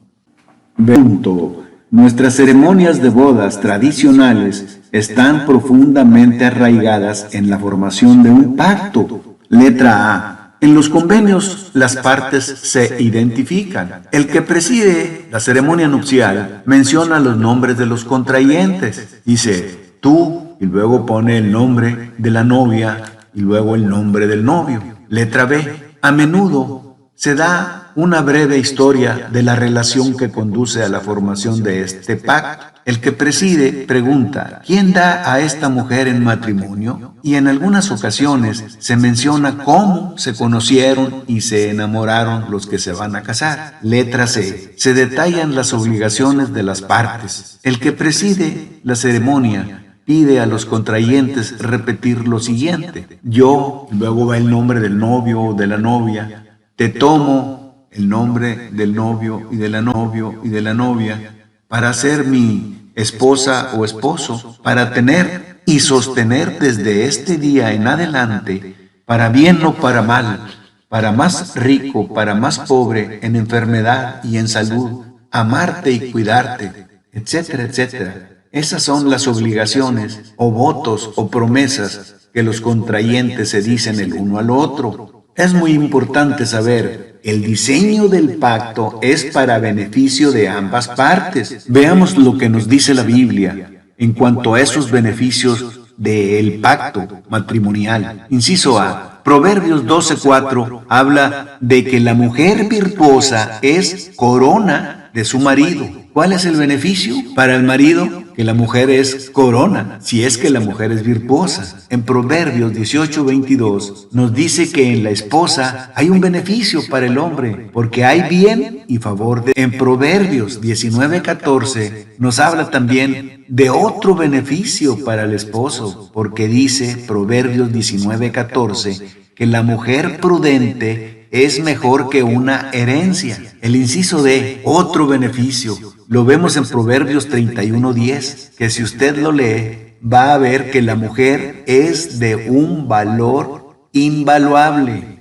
Punto. Nuestras ceremonias de bodas tradicionales están profundamente arraigadas en la formación de un pacto. Letra A. En los convenios las partes se identifican. El que preside la ceremonia nupcial menciona los nombres de los contrayentes. Dice tú y luego pone el nombre de la novia y luego el nombre del novio. Letra B. A menudo se da una breve historia de la relación que conduce a la formación de este pacto. El que preside pregunta, ¿quién da a esta mujer en matrimonio? Y en algunas ocasiones se menciona cómo se conocieron y se enamoraron los que se van a casar. Letra C. Se detallan las obligaciones de las partes. El que preside la ceremonia pide a los contrayentes repetir lo siguiente. Yo, luego va el nombre del novio o de la novia, te tomo el nombre del novio y de la novia para ser mi esposa o esposo, para tener y sostener desde este día en adelante, para bien o para mal, para más rico, para más pobre, en enfermedad y en salud, amarte y cuidarte, etcétera, etcétera. Esas son las obligaciones o votos o promesas que los contrayentes se dicen el uno al otro. Es muy importante saber, el diseño del pacto es para beneficio de ambas partes. Veamos lo que nos dice la Biblia en cuanto a esos beneficios del pacto matrimonial. Inciso A. Proverbios 12:4 habla de que la mujer virtuosa es corona de su marido. ¿Cuál es el beneficio para el marido? Que la mujer es corona, si es que la mujer es virtuosa. En Proverbios 18:22 nos dice que en la esposa hay un beneficio para el hombre, porque hay bien y favor de... En Proverbios 19:14 nos habla también de otro beneficio para el esposo, porque dice Proverbios 19:14 que la mujer prudente es mejor que una herencia. El inciso D, otro beneficio, lo vemos en Proverbios 31:10, que si usted lo lee, va a ver que la mujer es de un valor invaluable.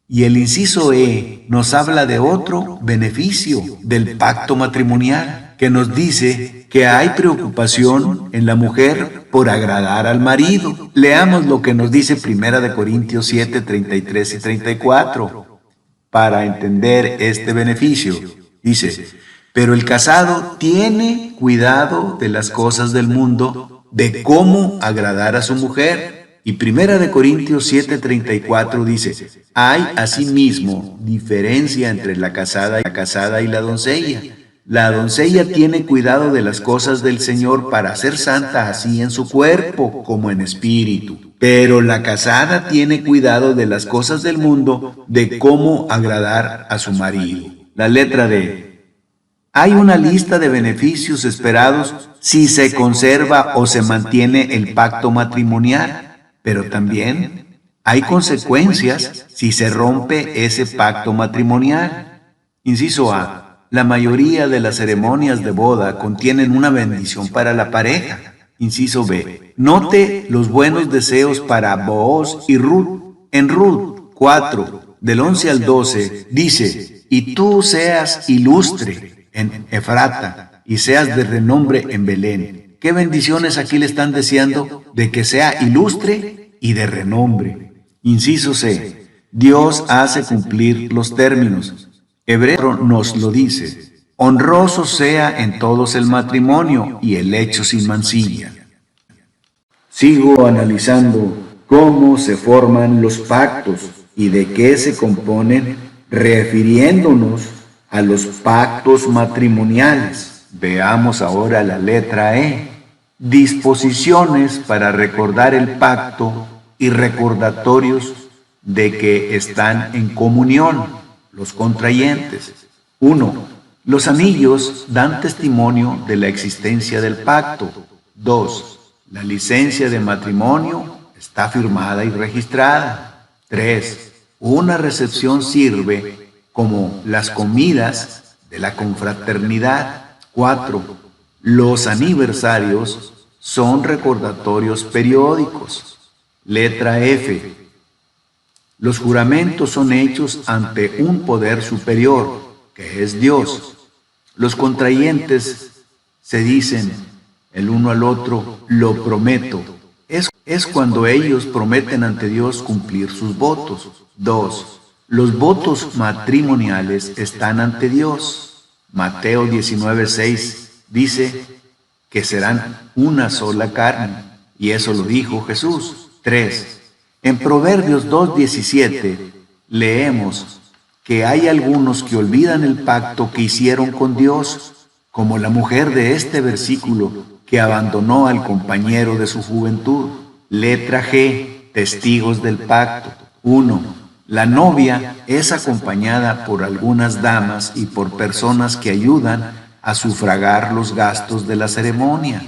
Y el inciso E nos habla de otro beneficio del pacto matrimonial, que nos dice que hay preocupación en la mujer por agradar al marido. Leamos lo que nos dice 1 Corintios 7, 33 y 34 para entender este beneficio. Dice, pero el casado tiene cuidado de las cosas del mundo, de cómo agradar a su mujer. Y 1 Corintios 7, 34 dice, hay asimismo diferencia entre la casada y la doncella. La doncella tiene cuidado de las cosas del Señor para ser santa así en su cuerpo como en espíritu. Pero la casada tiene cuidado de las cosas del mundo, de cómo agradar a su marido. La letra D. Hay una lista de beneficios esperados si se conserva o se mantiene el pacto matrimonial, pero también hay consecuencias si se rompe ese pacto matrimonial. Inciso A. La mayoría de las ceremonias de boda contienen una bendición para la pareja. Inciso B. Note los buenos deseos para Booz y Ruth. En Ruth 4, del 11 al 12, dice, y tú seas ilustre en Efrata, y seas de renombre en Belén. ¿Qué bendiciones aquí le están deseando? De que sea ilustre y de renombre. Inciso C. Dios hace cumplir los términos. Hebreo nos lo dice, honroso sea en todos el matrimonio y el hecho sin mancilla. Sigo analizando cómo se forman los pactos y de qué se componen, refiriéndonos a los pactos matrimoniales. Veamos ahora la letra E. Disposiciones para recordar el pacto y recordatorios de que están en comunión. Los contrayentes. 1. Los anillos dan testimonio de la existencia del pacto. 2. La licencia de matrimonio está firmada y registrada. 3. Una recepción sirve como las comidas de la confraternidad. 4. Los aniversarios son recordatorios periódicos. Letra F. Los juramentos son hechos ante un poder superior, que es Dios. Los contrayentes se dicen el uno al otro, lo prometo. Es cuando ellos prometen ante Dios cumplir sus votos. 2. Los votos matrimoniales están ante Dios. Mateo 19:6 dice que serán una sola carne, y eso lo dijo Jesús. 3. En Proverbios 2:17 leemos que hay algunos que olvidan el pacto que hicieron con Dios, como la mujer de este versículo que abandonó al compañero de su juventud. Letra G. Testigos del pacto. 1. La novia es acompañada por algunas damas y por personas que ayudan a sufragar los gastos de la ceremonia,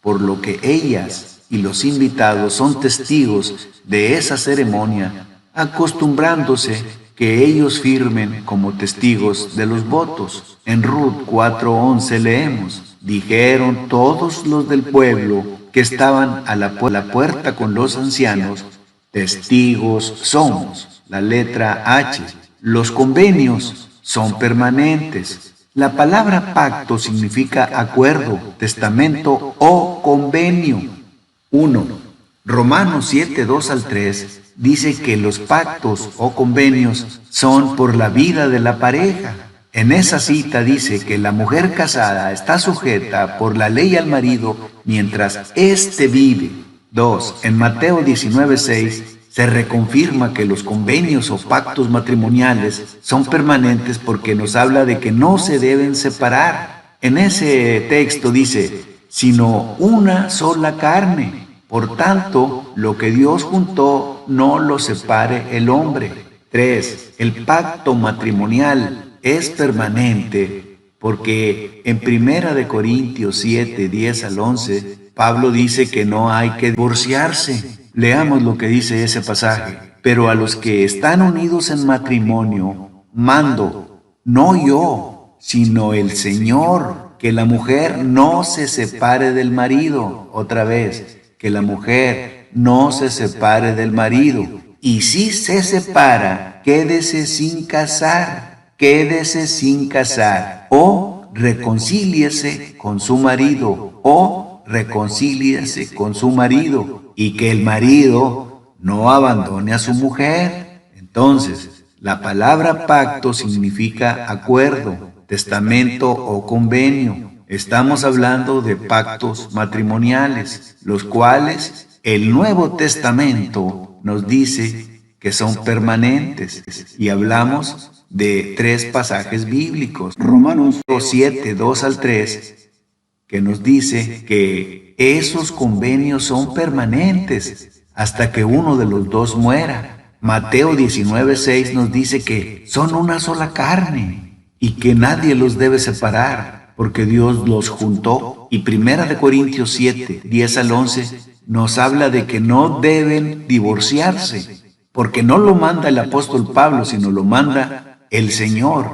por lo que ellas y los invitados son testigos de esa ceremonia, acostumbrándose que ellos firmen como testigos de los votos. En Ruth 4:11 leemos: dijeron todos los del pueblo que estaban a la puerta con los ancianos, testigos somos. La letra H. Los convenios son permanentes. La palabra pacto significa acuerdo, testamento o convenio. 1. Romanos 7:2 al 3 dice que los pactos o convenios son por la vida de la pareja. En esa cita dice que la mujer casada está sujeta por la ley al marido mientras éste vive. 2. En Mateo 19:6 se reconfirma que los convenios o pactos matrimoniales son permanentes porque nos habla de que no se deben separar. En ese texto dice, sino una sola carne. Por tanto, lo que Dios juntó no lo separe el hombre. 3. El pacto matrimonial es permanente porque en 1 Corintios 7:10 al 11, Pablo dice que no hay que divorciarse. Leamos lo que dice ese pasaje. Pero a los que están unidos en matrimonio, mando, no yo, sino el Señor, que la mujer no se separe del marido. Otra vez, que la mujer no se separe del marido. Y si se separa, quédese sin casar, o reconcíliese con su marido, y que el marido no abandone a su mujer. Entonces, la palabra pacto significa acuerdo, testamento o convenio. Estamos hablando de pactos matrimoniales, los cuales el Nuevo Testamento nos dice que son permanentes. Y hablamos de 3 pasajes bíblicos. Romanos 7:2 al 3, que nos dice que esos convenios son permanentes hasta que uno de los dos muera. Mateo 19:6 nos dice que son una sola carne y que nadie los debe separar porque Dios los juntó. Y 1 Corintios 7:10 al 11 nos habla de que no deben divorciarse, porque no lo manda el apóstol Pablo, sino lo manda el Señor,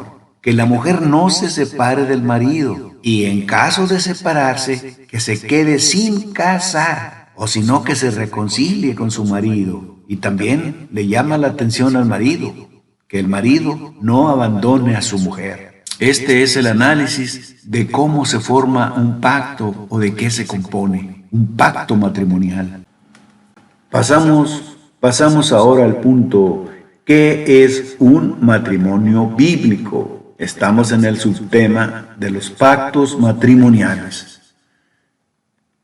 que la mujer no se separe del marido, y en caso de separarse, que se quede sin casar, o sino que se reconcilie con su marido. Y también le llama la atención al marido, que el marido no abandone a su mujer. Este es el análisis de cómo se forma un pacto o de qué se compone, un pacto matrimonial. Pasamos ahora al punto, ¿qué es un matrimonio bíblico? Estamos en el subtema de los pactos matrimoniales.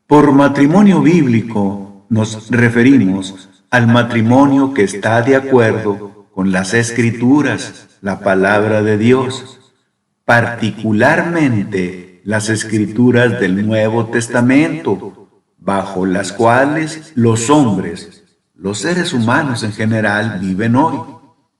Por matrimonio bíblico nos referimos al matrimonio que está de acuerdo con las Escrituras, la palabra de Dios, particularmente las Escrituras del Nuevo Testamento, bajo las cuales los hombres, los seres humanos en general, viven hoy.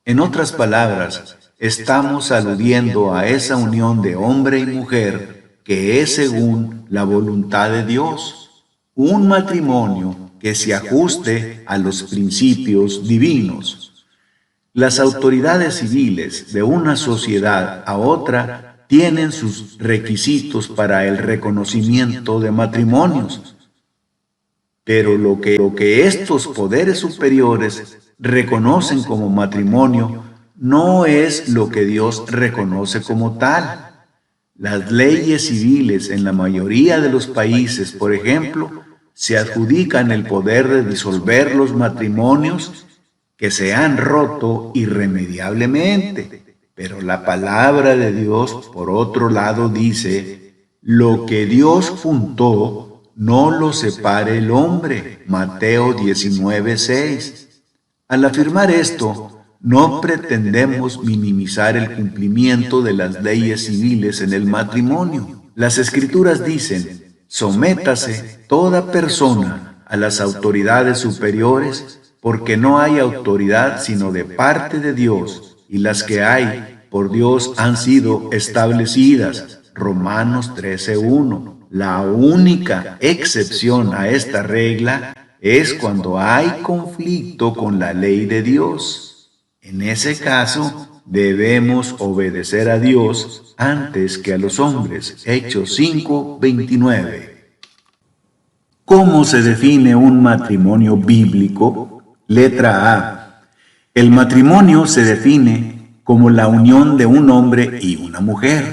En otras palabras, estamos aludiendo a esa unión de hombre y mujer que es según la voluntad de Dios, un matrimonio que se ajuste a los principios divinos. Las autoridades civiles de una sociedad a otra tienen sus requisitos para el reconocimiento de matrimonios. Pero lo que estos poderes superiores reconocen como matrimonio no es lo que Dios reconoce como tal. Las leyes civiles en la mayoría de los países, por ejemplo, se adjudican el poder de disolver los matrimonios que se han roto irremediablemente. Pero la palabra de Dios, por otro lado, dice: lo que Dios juntó, no lo separe el hombre. Mateo 19:6. Al afirmar esto, no pretendemos minimizar el cumplimiento de las leyes civiles en el matrimonio. Las Escrituras dicen: sométase toda persona a las autoridades superiores, porque no hay autoridad sino de parte de Dios, y las que hay por Dios han sido establecidas. Romanos 13:1. La única excepción a esta regla es cuando hay conflicto con la ley de Dios. En ese caso, debemos obedecer a Dios antes que a los hombres. Hechos 5:29. ¿Cómo se define un matrimonio bíblico? Letra A. El matrimonio se define como la unión de un hombre y una mujer.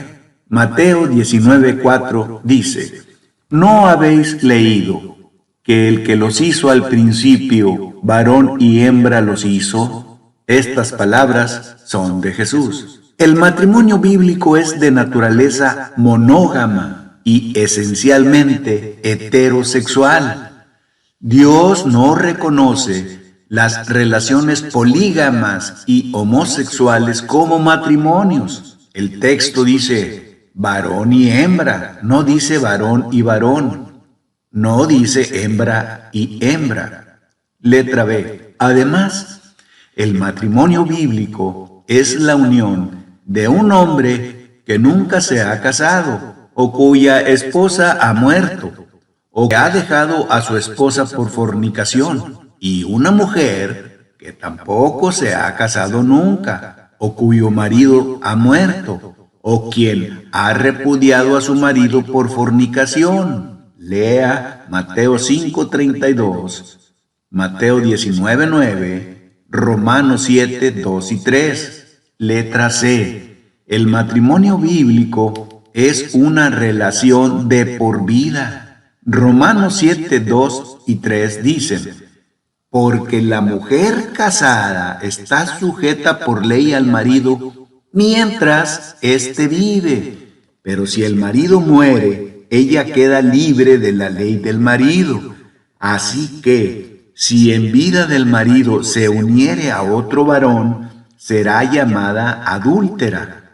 Mateo 19:4 dice: ¿no habéis leído que el que los hizo al principio, varón y hembra los hizo? Estas palabras son de Jesús. El matrimonio bíblico es de naturaleza monógama y esencialmente heterosexual. Dios no reconoce las relaciones polígamas y homosexuales como matrimonios. El texto dice varón y hembra, no dice varón y varón, no dice hembra y hembra. Letra B. Además, el matrimonio bíblico es la unión de un hombre que nunca se ha casado o cuya esposa ha muerto o que ha dejado a su esposa por fornicación, y una mujer que tampoco se ha casado nunca o cuyo marido ha muerto o quien ha repudiado a su marido por fornicación. Lea Mateo 5:32, Mateo 19:9, Romanos 7:2 y 3. Letra C. El matrimonio bíblico es una relación de por vida. Romanos 7:2 y 3 dicen: porque la mujer casada está sujeta por ley al marido mientras éste vive. Pero si el marido muere, ella queda libre de la ley del marido. Así que, si en vida del marido se uniere a otro varón, será llamada adúltera.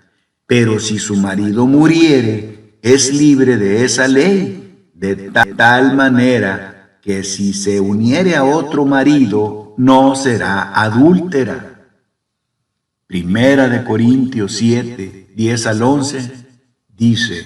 Pero si su marido muriere, es libre de esa ley, de tal manera que si se uniere a otro marido, no será adúltera. Primera de Corintios 7:10-11 dice: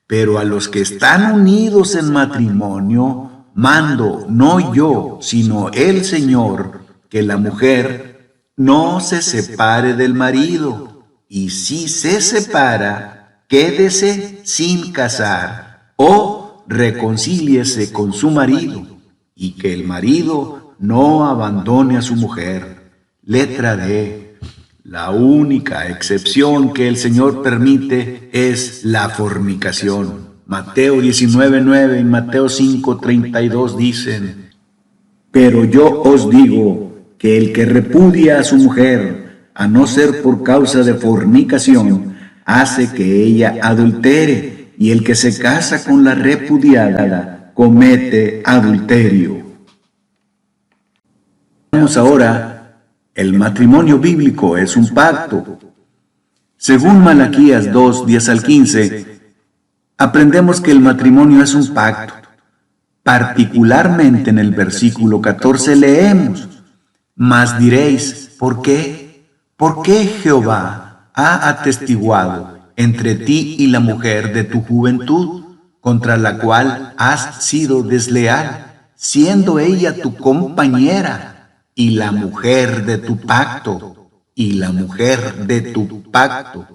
pero a los que están unidos en matrimonio, mando, no yo, sino el Señor, que la mujer no se separe del marido, y si se separa, quédese sin casar, o reconcíliese con su marido, y que el marido no abandone a su mujer. Letra D. La única excepción que el Señor permite es la fornicación. Mateo 19:9 y Mateo 5:32 dicen: pero yo os digo que el que repudia a su mujer, a no ser por causa de fornicación, hace que ella adultere, y el que se casa con la repudiada comete adulterio. Vamos ahora, el matrimonio bíblico es un pacto. Según Malaquías 2:10-15, aprendemos que el matrimonio es un pacto. Particularmente en el versículo 14 leemos: mas diréis, ¿por qué? ¿Por qué Jehová ha atestiguado entre ti y la mujer de tu juventud, contra la cual has sido desleal, siendo ella tu compañera y la mujer de tu pacto? y la mujer de tu pacto.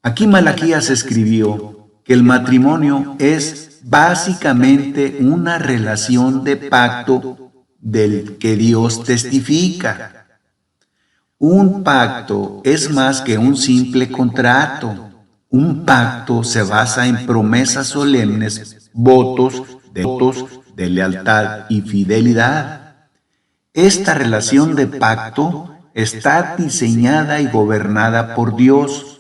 Aquí Malaquías escribió que el matrimonio es básicamente una relación de pacto del que Dios testifica. Un pacto es más que un simple contrato. Un pacto se basa en promesas solemnes, votos de lealtad y fidelidad. Esta relación de pacto está diseñada y gobernada por Dios,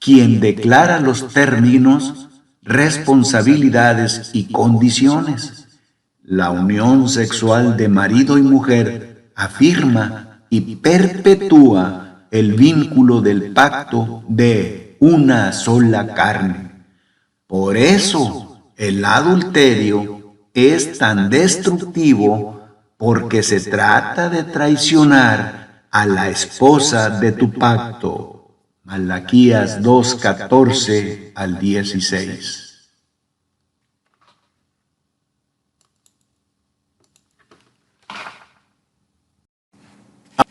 quien declara los términos, responsabilidades y condiciones. La unión sexual de marido y mujer afirma y perpetúa el vínculo del pacto de una sola carne. Por eso el adulterio es tan destructivo, porque se trata de traicionar a la esposa de tu pacto. Malaquías 2:14 al 16.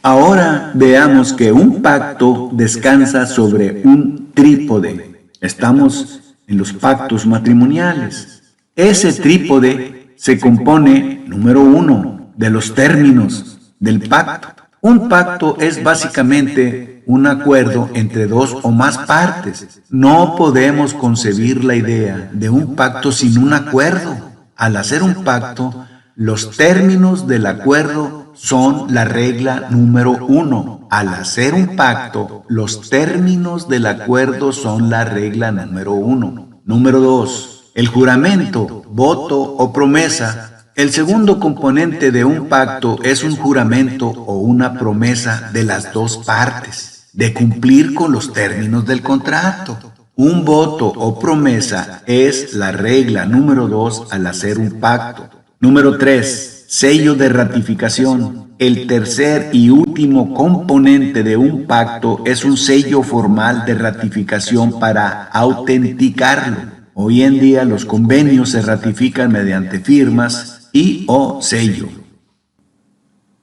Ahora veamos que un pacto descansa sobre un trípode. Estamos en los pactos matrimoniales. Ese trípode se compone, número 1, de los términos del pacto. Un pacto es básicamente un acuerdo entre dos o más partes. No podemos concebir la idea de un pacto sin un acuerdo. Al hacer un pacto, los términos del acuerdo son la regla número 1. Al hacer un pacto, los términos del acuerdo son la regla número 1. Número 2. El juramento, voto o promesa. El segundo componente de un pacto es un juramento o una promesa de las dos partes, de cumplir con los términos del contrato. Un voto o promesa es la regla número 2 al hacer un pacto. Número 3. Sello de ratificación. El tercer y último componente de un pacto es un sello formal de ratificación para autenticarlo. Hoy en día los convenios se ratifican mediante firmas y o sello.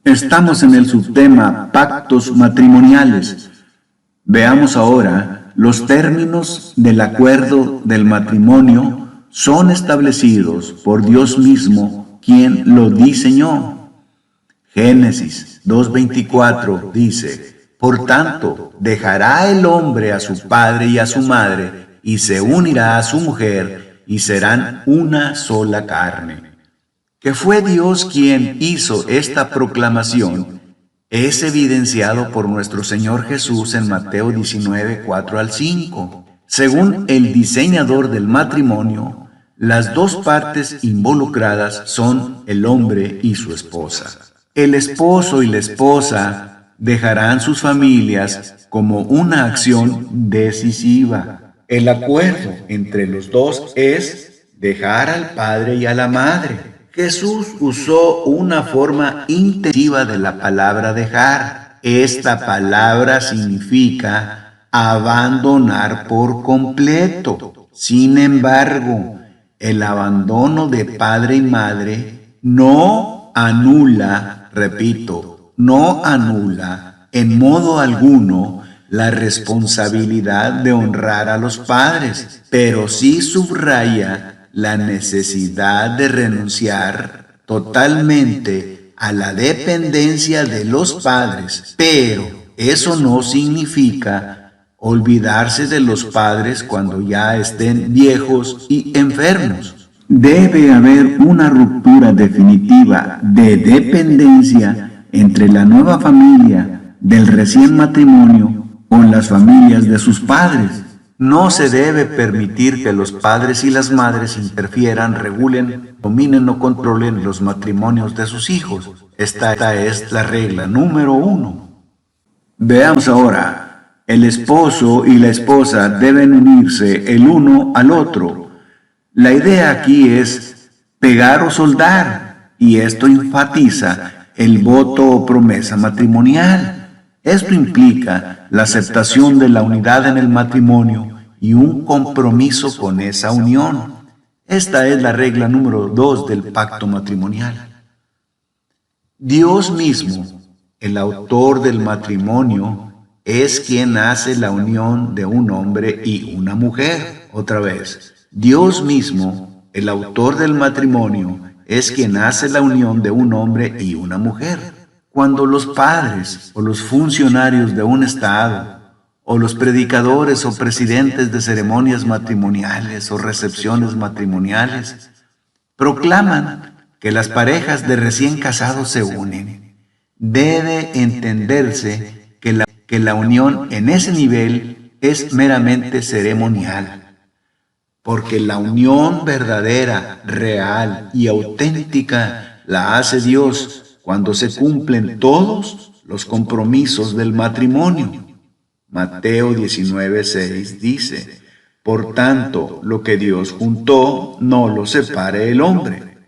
Estamos en el subtema pactos matrimoniales. Veamos ahora los términos del acuerdo del matrimonio son establecidos por Dios mismo, quien lo diseñó. Génesis 2:24 dice: por tanto, dejará el hombre a su padre y a su madre, y se unirá a su mujer, y serán una sola carne. Que fue Dios quien hizo esta proclamación es evidenciado por nuestro Señor Jesús en Mateo 19:4 al 5. Según el diseñador del matrimonio, las dos partes involucradas son el hombre y su esposa. El esposo y la esposa dejarán sus familias como una acción decisiva. El acuerdo entre los dos es dejar al padre y a la madre. Jesús usó una forma intensiva de la palabra dejar. Esta palabra significa abandonar por completo. Sin embargo, el abandono de padre y madre no anula, repito, no anula en modo alguno la responsabilidad de honrar a los padres, pero sí subraya la necesidad de renunciar totalmente a la dependencia de los padres, pero eso no significa olvidarse de los padres cuando ya estén viejos y enfermos. Debe haber una ruptura definitiva de dependencia entre la nueva familia del recién matrimonio con las familias de sus padres. No se debe permitir que los padres y las madres interfieran, regulen, dominen o controlen los matrimonios de sus hijos. Esta es la regla número 1. Veamos ahora, el esposo y la esposa deben unirse el uno al otro. La idea aquí es pegar o soldar, y esto enfatiza el voto o promesa matrimonial. Esto implica la aceptación de la unidad en el matrimonio y un compromiso con esa unión. Esta es la regla número 2 del pacto matrimonial. Dios mismo el autor del matrimonio es quien hace la unión de un hombre y una mujer. Otra vez, Dios mismo, el autor del matrimonio, es quien hace la unión de un hombre y una mujer. Cuando los padres o los funcionarios de un estado, o los predicadores o presidentes de ceremonias matrimoniales o recepciones matrimoniales, proclaman que las parejas de recién casados se unen, debe entenderse que la unión en ese nivel es meramente ceremonial, porque la unión verdadera, real y auténtica la hace Dios cuando se cumplen todos los compromisos del matrimonio. Mateo 19:6 dice: por tanto, lo que Dios juntó, no lo separe el hombre.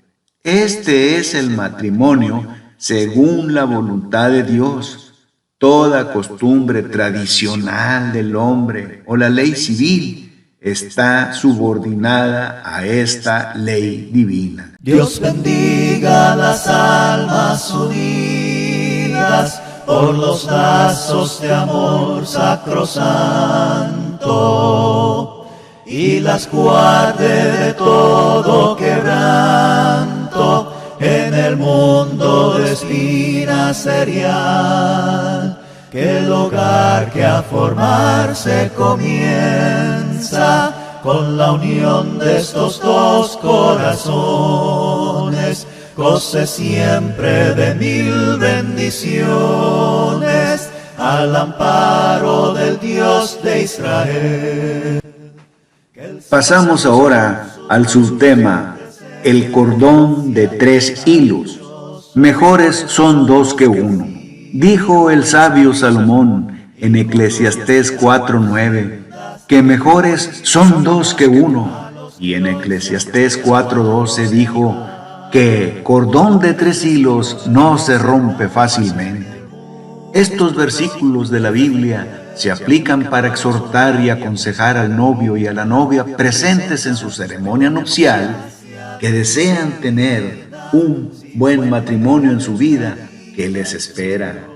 Este es el matrimonio según la voluntad de Dios. Toda costumbre tradicional del hombre o la ley civil está subordinada a esta ley divina. Dios bendiga las almas unidas por los lazos de amor sacrosanto, y las guarde de todo quebranto en el mundo de espina serial, que el hogar que a formarse comienza con la unión de estos dos corazones, goce siempre de mil bendiciones al amparo del Dios de Israel. Pasamos ahora al subtema, el cordón de 3 hilos. Mejores son 2 que 1. Dijo el sabio Salomón en Eclesiastés 4:9, que mejores son 2 que 1. Y en Eclesiastés 4:12 dijo que cordón de 3 hilos no se rompe fácilmente. Estos versículos de la Biblia se aplican para exhortar y aconsejar al novio y a la novia presentes en su ceremonia nupcial que desean tener un buen matrimonio en su vida que les espera.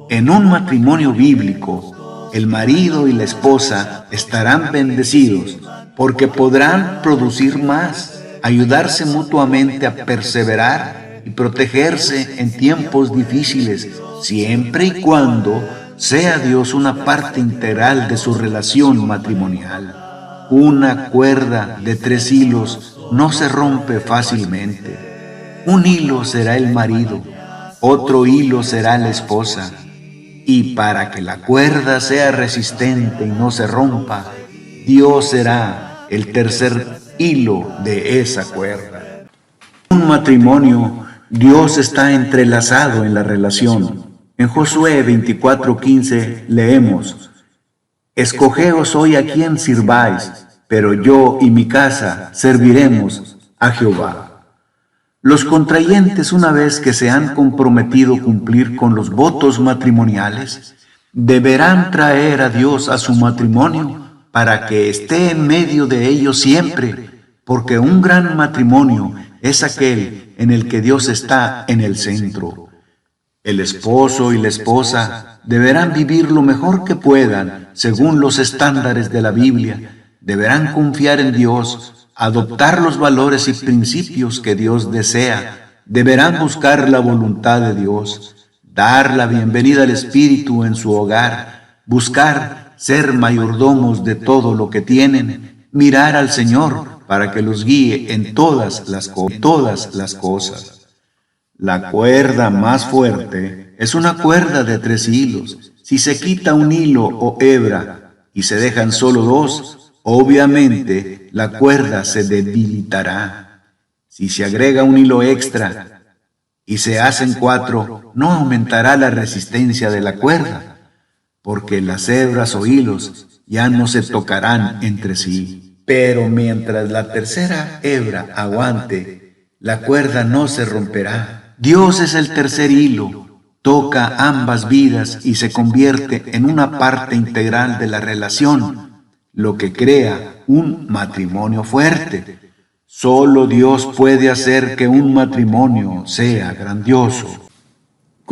En un matrimonio bíblico, el marido y la esposa estarán bendecidos porque podrán producir más, ayudarse mutuamente a perseverar y protegerse en tiempos difíciles, siempre y cuando sea Dios una parte integral de su relación matrimonial. Una cuerda de 3 hilos no se rompe fácilmente. Un hilo será el marido, otro hilo será la esposa. Y para que la cuerda sea resistente y no se rompa, Dios será el tercer hilo de esa cuerda. En un matrimonio, Dios está entrelazado en la relación. En Josué 24:15 leemos: escogeos hoy a quien sirváis, pero yo y mi casa serviremos a Jehová. Los contrayentes, una vez que se han comprometido a cumplir con los votos matrimoniales, deberán traer a Dios a su matrimonio para que esté en medio de ellos siempre, porque un gran matrimonio es aquel en el que Dios está en el centro. El esposo y la esposa deberán vivir lo mejor que puedan según los estándares de la Biblia. Deberán confiar en Dios, adoptar los valores y principios que Dios desea. Deberán buscar la voluntad de Dios, dar la bienvenida al Espíritu en su hogar, buscar ser mayordomos de todo lo que tienen, mirar al Señor para que los guíe en todas las cosas. La cuerda más fuerte es una cuerda de 3 hilos. Si se quita un hilo o hebra y se dejan solo 2, obviamente la cuerda se debilitará. Si se agrega un hilo extra y se hacen 4, no aumentará la resistencia de la cuerda, porque las hebras o hilos ya no se tocarán entre sí. Pero mientras la tercera hebra aguante, la cuerda no se romperá. Dios es el tercer hilo, toca ambas vidas y se convierte en una parte integral de la relación, lo que crea un matrimonio fuerte. Solo Dios puede hacer que un matrimonio sea grandioso.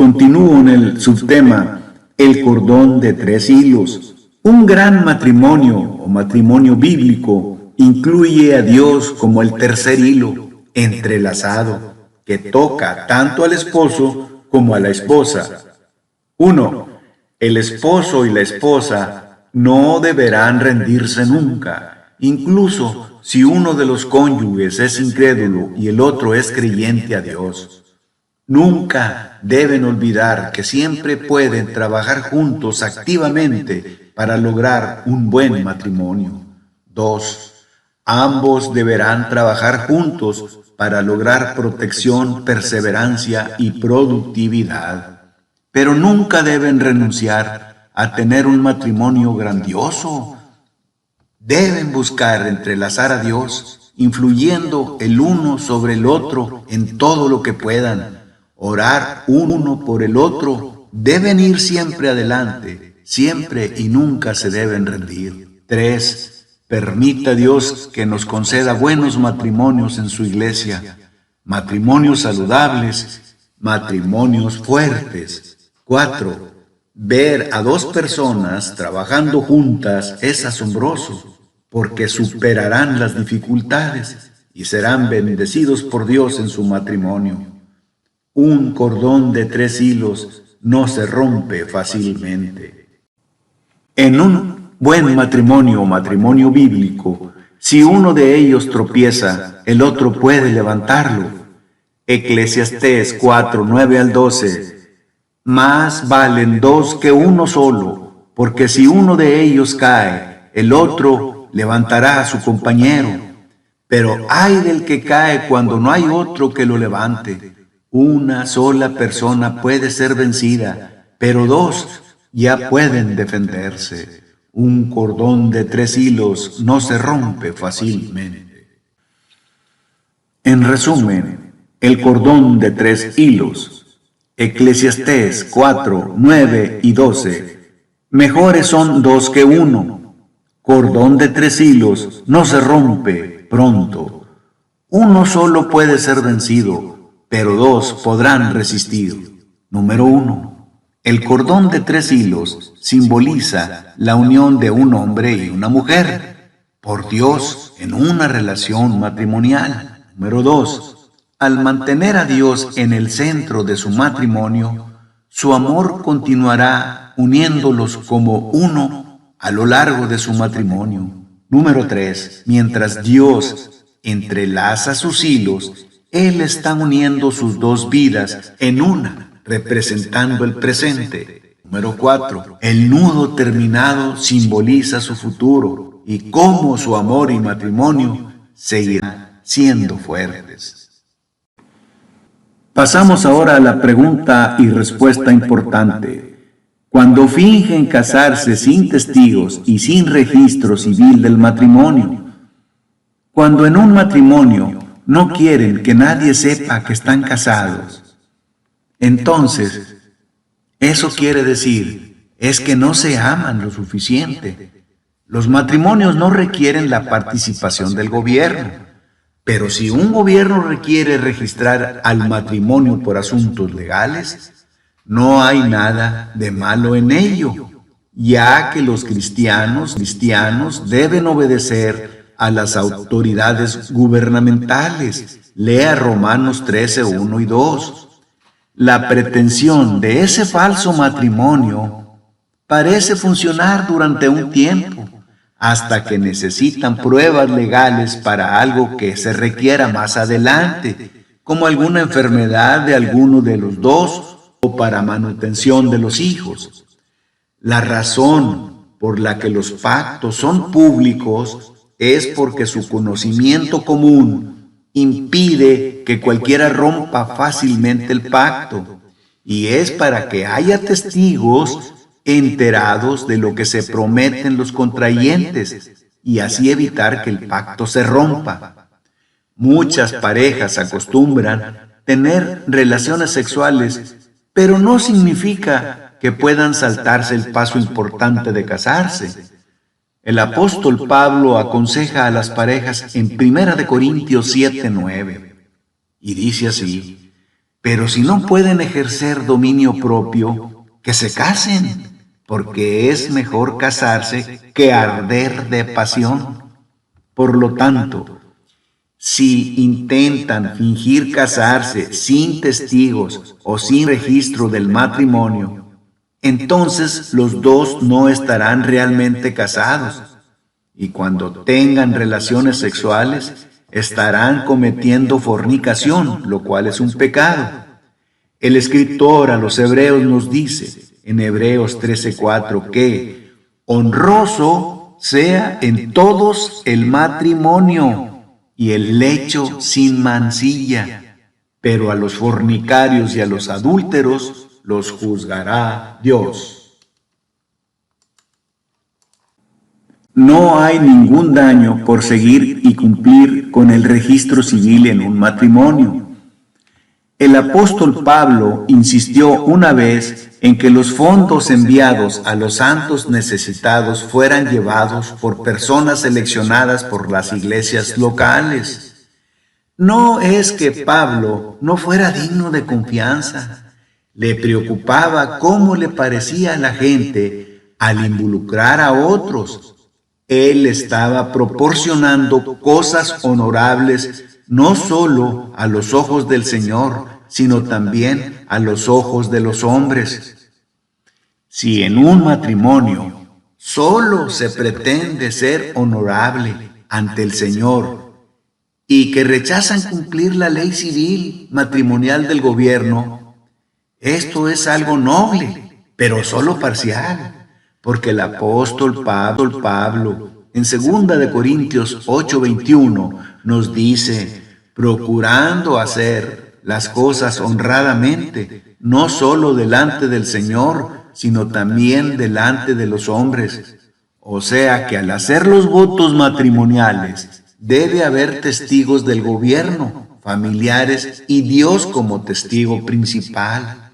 Continúo en el subtema el cordón de 3 hilos. Un gran matrimonio o matrimonio bíblico incluye a Dios como el tercer hilo entrelazado que toca tanto al esposo como a la esposa. 1. El esposo y la esposa no deberán rendirse nunca, incluso si uno de los cónyuges es incrédulo y el otro es creyente a Dios. Nunca deben olvidar que siempre pueden trabajar juntos activamente para lograr un buen matrimonio. 2. Ambos deberán trabajar juntos para lograr protección, perseverancia y productividad. Pero nunca deben renunciar a tener un matrimonio grandioso. Deben buscar entrelazar a Dios, influyendo el uno sobre el otro en todo lo que puedan. Orar uno por el otro. Deben ir siempre adelante, siempre y nunca se deben rendir. 3. Permita Dios que nos conceda buenos matrimonios en su iglesia, matrimonios saludables, matrimonios fuertes. 4. Ver a 2 personas trabajando juntas es asombroso, porque superarán las dificultades y serán bendecidos por Dios en su matrimonio. Un cordón de 3 hilos no se rompe fácilmente. En un buen matrimonio o matrimonio bíblico, si uno de ellos tropieza, el otro puede levantarlo. Eclesiastés 4, 9 al 12. Más valen 2 que uno solo, porque si uno de ellos cae, el otro levantará a su compañero. Pero ay del que cae cuando no hay otro que lo levante. Una sola persona puede ser vencida, pero 2 ya pueden defenderse. Un cordón de 3 hilos no se rompe fácilmente. En resumen, el cordón de 3 hilos. Eclesiastés 4, 9 y 12. Mejores son 2 que 1. Cordón de 3 hilos no se rompe pronto. Uno solo puede ser vencido, pero 2 podrán resistir. Número 1. El cordón de 3 hilos simboliza la unión de un hombre y una mujer por Dios en una relación matrimonial. Número 2. Al mantener a Dios en el centro de su matrimonio, su amor continuará uniéndolos como uno a lo largo de su matrimonio. Número 3. Mientras Dios entrelaza sus hilos, Él está uniendo sus 2 vidas en una, representando el presente. Número 4. El nudo terminado simboliza su futuro y cómo su amor y matrimonio seguirán siendo fuertes. Pasamos ahora a la pregunta y respuesta importante. Cuando fingen casarse sin testigos y sin registro civil del matrimonio, cuando en un matrimonio no quieren que nadie sepa que están casados, entonces, eso quiere decir, es que no se aman lo suficiente. Los matrimonios no requieren la participación del gobierno, pero si un gobierno requiere registrar al matrimonio por asuntos legales, no hay nada de malo en ello, ya que los cristianos deben obedecer a las autoridades gubernamentales. Lea Romanos 13, 1 y 2. La pretensión de ese falso matrimonio parece funcionar durante un tiempo, hasta que necesitan pruebas legales para algo que se requiera más adelante, como alguna enfermedad de alguno de los 2 o para manutención de los hijos. La razón por la que los pactos son públicos es porque su conocimiento común impide que cualquiera rompa fácilmente el pacto, y es para que haya testigos enterados de lo que se prometen los contrayentes, y así evitar que el pacto se rompa. Muchas parejas acostumbran tener relaciones sexuales, pero no significa que puedan saltarse el paso importante de casarse. El apóstol Pablo aconseja a las parejas en 1 Corintios 7, 9, y dice así: Pero si no pueden ejercer dominio propio, que se casen, porque es mejor casarse que arder de pasión. Por lo tanto, si intentan fingir casarse sin testigos o sin registro del matrimonio, entonces los dos no estarán realmente casados, y cuando tengan relaciones sexuales estarán cometiendo fornicación, lo cual es un pecado. El escritor a los Hebreos nos dice en Hebreos 13:4 que honroso sea en todos el matrimonio y el lecho sin mancilla, pero a los fornicarios y a los adúlteros los juzgará Dios. No hay ningún daño por seguir y cumplir con el registro civil en un matrimonio. El apóstol Pablo insistió una vez en que los fondos enviados a los santos necesitados fueran llevados por personas seleccionadas por las iglesias locales. No es que Pablo no fuera digno de confianza. Le preocupaba cómo le parecía a la gente al involucrar a otros. Él estaba proporcionando cosas honorables no solo a los ojos del Señor, sino también a los ojos de los hombres. Si en un matrimonio solo se pretende ser honorable ante el Señor y que rechazan cumplir la ley civil matrimonial del gobierno, esto es algo noble, pero solo parcial. Porque el apóstol Pablo, en 2 Corintios 8:21, nos dice, procurando hacer las cosas honradamente, no solo delante del Señor, sino también delante de los hombres. O sea que al hacer los votos matrimoniales, debe haber testigos del gobierno, familiares y Dios como testigo principal.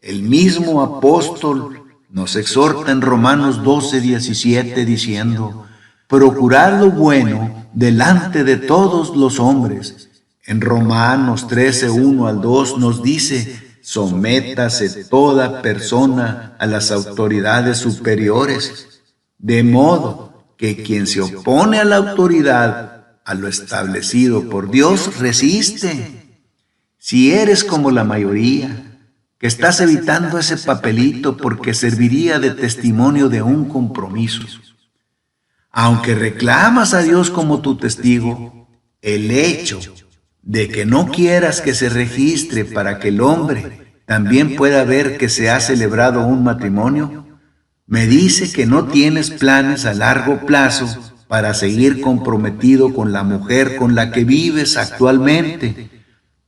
El mismo apóstol nos exhorta en Romanos 12:17 diciendo, procurad lo bueno delante de todos los hombres. En Romanos 13:1-2 nos dice, sométase toda persona a las autoridades superiores, de modo que quien se opone a la autoridad, a lo establecido por Dios, resiste. Si eres como la mayoría, que estás evitando ese papelito porque serviría de testimonio de un compromiso. Aunque reclamas a Dios como tu testigo, el hecho de que no quieras que se registre para que el hombre también pueda ver que se ha celebrado un matrimonio, me dice que no tienes planes a largo plazo para seguir comprometido con la mujer con la que vives actualmente.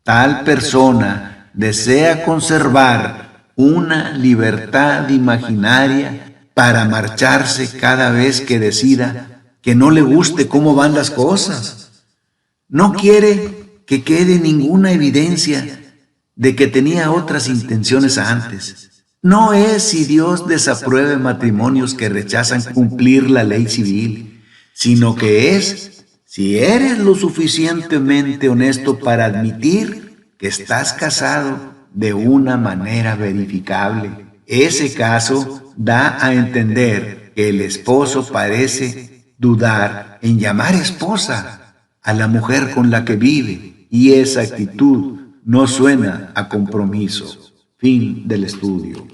Tal persona desea conservar una libertad imaginaria para marcharse cada vez que decida que no le guste cómo van las cosas. No quiere que quede ninguna evidencia de que tenía otras intenciones antes. No es si Dios desapruebe matrimonios que rechazan cumplir la ley civil, sino que es si eres lo suficientemente honesto para admitir que estás casado de una manera verificable. Ese caso da a entender que el esposo parece dudar en llamar esposa a la mujer con la que vive, y esa actitud no suena a compromiso. Fin del estudio.